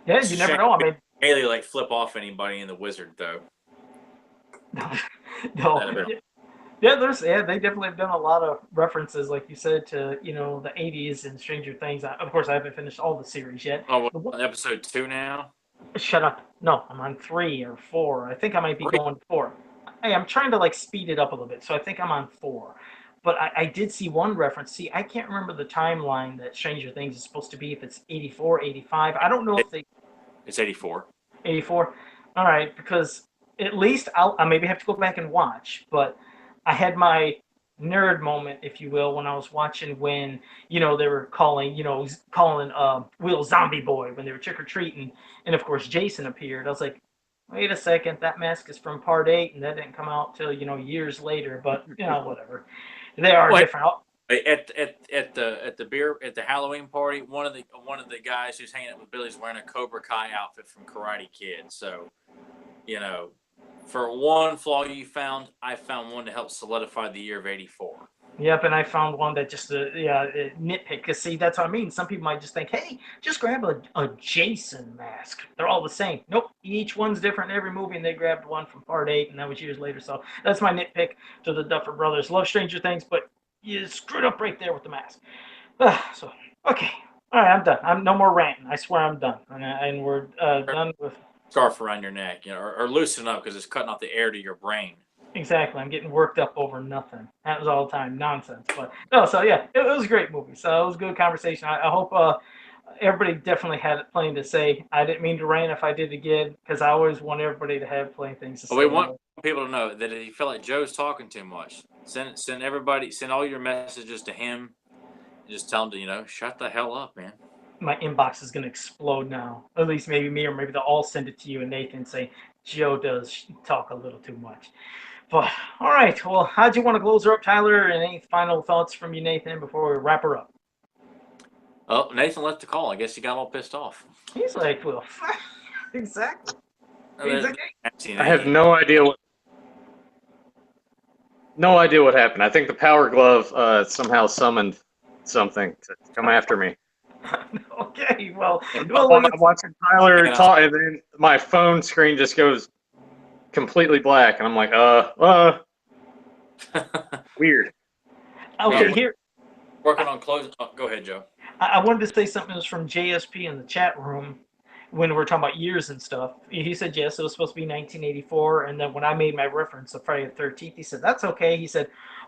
Yeah, It's you a never shame know. I mean, Haley like flip off anybody in the Wizard though. no. That'd have been Yeah, they definitely have done a lot of references, like you said, to the '80s and Stranger Things. Of course, I haven't finished all the series yet. oh, The on episode 2 now. Shut up! No, I'm on 3 or 4. I think I might be 3. going to 4. Hey, I'm trying to like speed it up a little bit, so I think I'm on 4. But I did see one reference. See, I can't remember the timeline that Stranger Things is supposed to be. If it's 84, 85. I don't know if they It's 84. 84. All right, because at least I maybe have to go back and watch, but I had my nerd moment, if you will, when I was watching when they were calling Will Zombie Boy when they were trick or treating, and of course Jason appeared. I was like, wait a second, that mask is from Part 8, and that didn't come out till years later. But whatever, they are Well, different. at the Halloween party, one of the guys who's hanging out with Billy's wearing a Cobra Kai outfit from Karate Kid. So, you know, for one flaw you found, I found one to help solidify the year of '84. Yep, and I found one that just nitpick. Cause see, that's what I mean. Some people might just think, hey, just grab a Jason mask. They're all the same. Nope, each one's different in every movie, and they grabbed one from Part 8, and that was years later. So that's my nitpick to the Duffer Brothers. Love Stranger Things, but you screwed up right there with the mask. So okay, all right, I'm done. I'm no more ranting. I swear I'm done, and we're done with. Scarf around your neck, or loosen up because it's cutting off the air to your brain. Exactly. I'm getting worked up over nothing. That was all the time nonsense. But no, so yeah, it was a great movie. So it was a good conversation. I hope everybody definitely had plenty to say. I didn't mean to rant if I did again because I always want everybody to have plenty of things to But say. we want people to know that if you feel like Joe's talking too much, send all your messages to him. Just tell him to shut the hell up, man. My inbox is going to explode now. At least maybe me, or maybe they'll all send it to you and Nathan and say, Joe does talk a little too much. But all right, well, how'd you want to close her up, Tyler? And any final thoughts from you, Nathan, before we wrap her up? Oh, Nathan left the call. I guess he got all pissed off. He's like, well, exactly. I have no idea what happened. I think the Power Glove somehow summoned something to come after me. Okay, well, I'm watching Tyler talk, and then my phone screen just goes completely black, and I'm like, weird. Okay, here. Working on closing. Oh, go ahead, Joe. I wanted to say something that was from JSP in the chat room when we were talking about years and stuff. He said, yes, it was supposed to be 1984. And then when I made my reference of Friday the 13th, he said, that's okay. He said,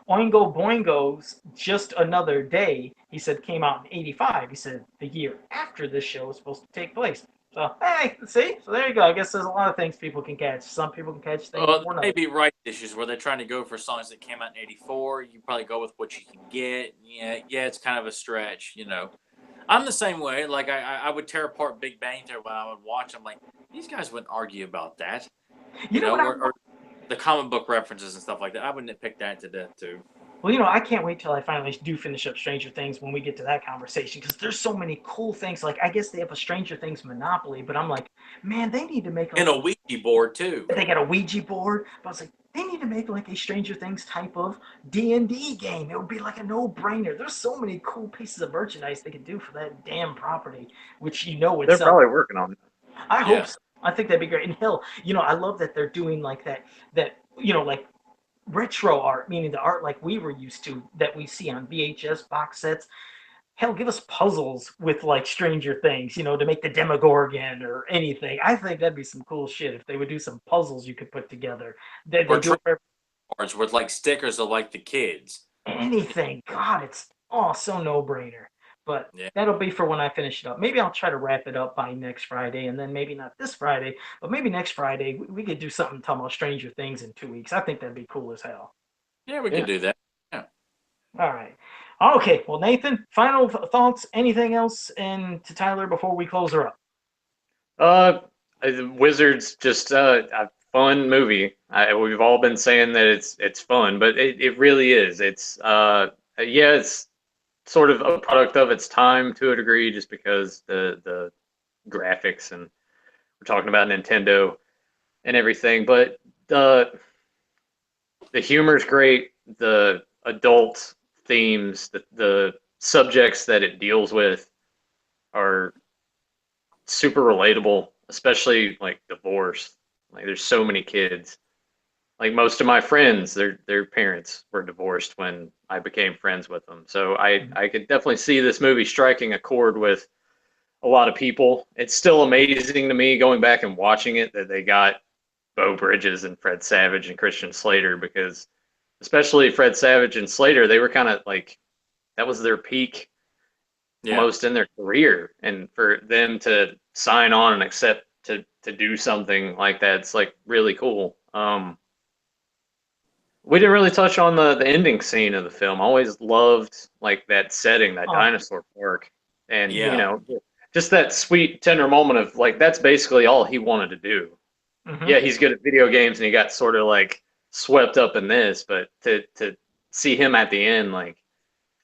Oingo Boingo's Just Another Day, he said, came out in 85. He said, the year after this show was supposed to take place. So, hey, see? So there you go. I guess there's a lot of things people can catch. Some people can catch things more than others. Maybe right issues where they're trying to go for songs that came out in '84. You probably go with what you can get. Yeah, it's kind of a stretch, I'm the same way. Like I would tear apart Big Bang Theory when I would watch. I'm like, these guys wouldn't argue about that, or the comic book references and stuff like that. I would nitpick that to death too. Well, I can't wait till I finally do finish up Stranger Things when we get to that conversation because there's so many cool things. Like, I guess they have a Stranger Things Monopoly, but I'm like, man, they need to make and a Ouija board too. They got a Ouija board, but I was like, they need to make like a Stranger Things type of D&D game. It would be like a no-brainer. There's so many cool pieces of merchandise they could do for that damn property, which They're probably working on it. I hope so. I think that'd be great. And hell, I love that they're doing like that like retro art, meaning the art like we were used to that we see on VHS box sets. Hell, give us puzzles with like Stranger Things, to make the Demogorgon or anything. I think that'd be some cool shit if they would do some puzzles you could put together. They do cards with like stickers of like the kids. Anything. God, it's so no-brainer. But that'll be for when I finish it up. Maybe I'll try to wrap it up by next Friday, and then maybe not this Friday, but maybe next Friday we could do something talking about Stranger Things in 2 weeks. I think that'd be cool as hell. Yeah, we could do that. Yeah. All right. Okay. Well, Nathan, final thoughts? Anything else? And to Tyler before we close her up. Wizards just I fun movie. We've all been saying that it's fun, but it really is. It's yeah, it's sort of a product of its time to a degree, just because the graphics, and we're talking about Nintendo and everything. But the humor's great. The adult themes, the subjects that it deals with are super relatable, especially like divorce. Like there's so many kids. Like most of my friends, their parents were divorced when I became friends with them. So I could definitely see this movie striking a chord with a lot of people. It's still amazing to me going back and watching it that they got Beau Bridges and Fred Savage and Christian Slater, because especially Fred Savage and Slater, they were kind of like that was their peak Yeah. almost in their career, and for them to sign on and accept to do something like that, it's like really cool. We didn't really touch on the ending scene of the film. I always loved like that setting, that Oh. dinosaur park, and Yeah. you know, just that sweet tender moment of like that's basically all he wanted to do. Mhm. Yeah, he's good at video games, and he got sort of like swept up in this, but to see him at the end like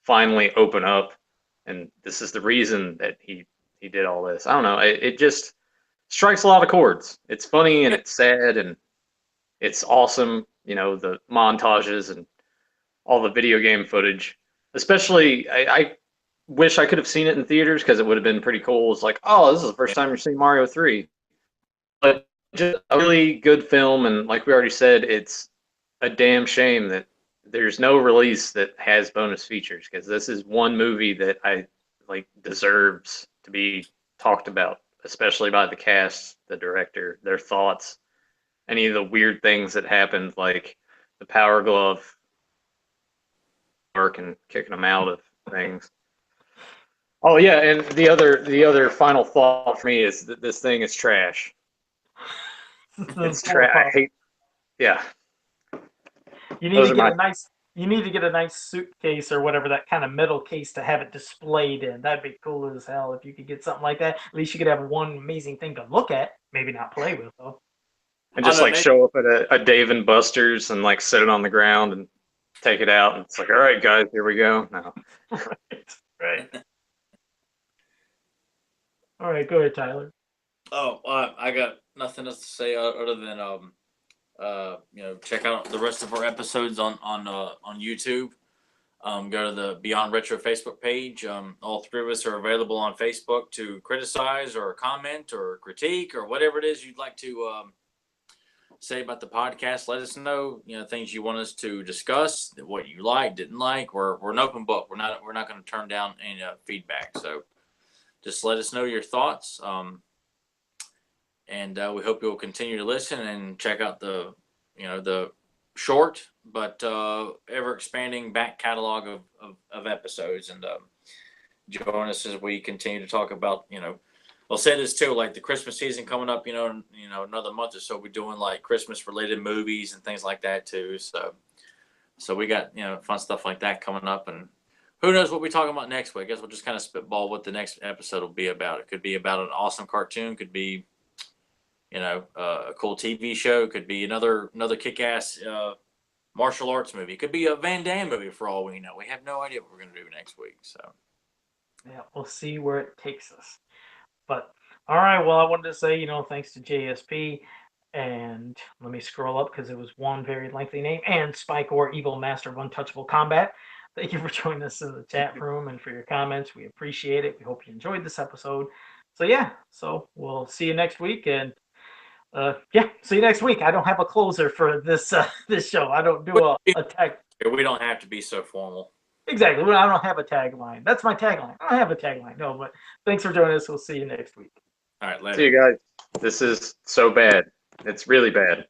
finally open up, and this is the reason that he did all this. I don't know. It just strikes a lot of chords. It's funny and it's sad and it's awesome. You know, the montages and all the video game footage. Especially, I wish I could have seen it in theaters because it would have been pretty cool. It's like, oh, this is the first time you're seeing Mario 3. But just a really good film, and like we already said, it's a damn shame that there's no release that has bonus features, because this is one movie that I like deserves to be talked about, especially by the cast, the director, their thoughts, any of the weird things that happened, like the Power Glove work and kicking them out of things. Oh yeah, and the other final thought for me is that this thing is trash. It's trash. I hate. Yeah, You need those to are get my. a nice. You need to get a nice suitcase or whatever, that kind of metal case to have it displayed in. That'd be cool as hell if you could get something like that. At least you could have one amazing thing to look at. Maybe not play with though. And Oh, just no, like maybe, show up at a Dave and Buster's and like sit it on the ground and take it out, and it's like, all right, guys, here we go. No, Right. Right. All right. Go ahead, Tyler. oh, I got nothing else to say other than check out the rest of our episodes on YouTube. Go to the Beyond Retro Facebook page. All three of us are available on Facebook to criticize or comment or critique or whatever it is you'd like to say about the podcast. Let us know. You know, things you want us to discuss, what you like, didn't like. We're an open book. We're not going to turn down any feedback. So just let us know your thoughts. And we hope you'll continue to listen and check out the short but ever expanding back catalog of episodes, and join us as we continue to talk about, I'll say this too, like the Christmas season coming up, another month or so, we're doing like Christmas related movies and things like that too. So we got, fun stuff like that coming up, and who knows what we're talking about next week. I guess we'll just kind of spitball what the next episode will be about. It could be about an awesome cartoon, could be a cool TV show, could be another kick-ass martial arts movie, could be a Van Damme movie for all we know. We have no idea what we're going to do next week. So Yeah, we'll see where it takes us. But all right, well, I wanted to say, thanks to JSP, and let me scroll up because it was one very lengthy name, and Spike or Evil Master of Untouchable Combat. Thank you for joining us in the chat room and for your comments. We appreciate it. We hope you enjoyed this episode. So yeah, so we'll see you next week, and see you next week. I don't have a closer for this this show. I don't do a tag. we don't have to be so formal. Exactly. I don't have a tagline. That's my tagline. I don't have a tagline. No, but thanks for joining us. We'll see you next week. All right, later. see you guys. This is so bad. It's really bad.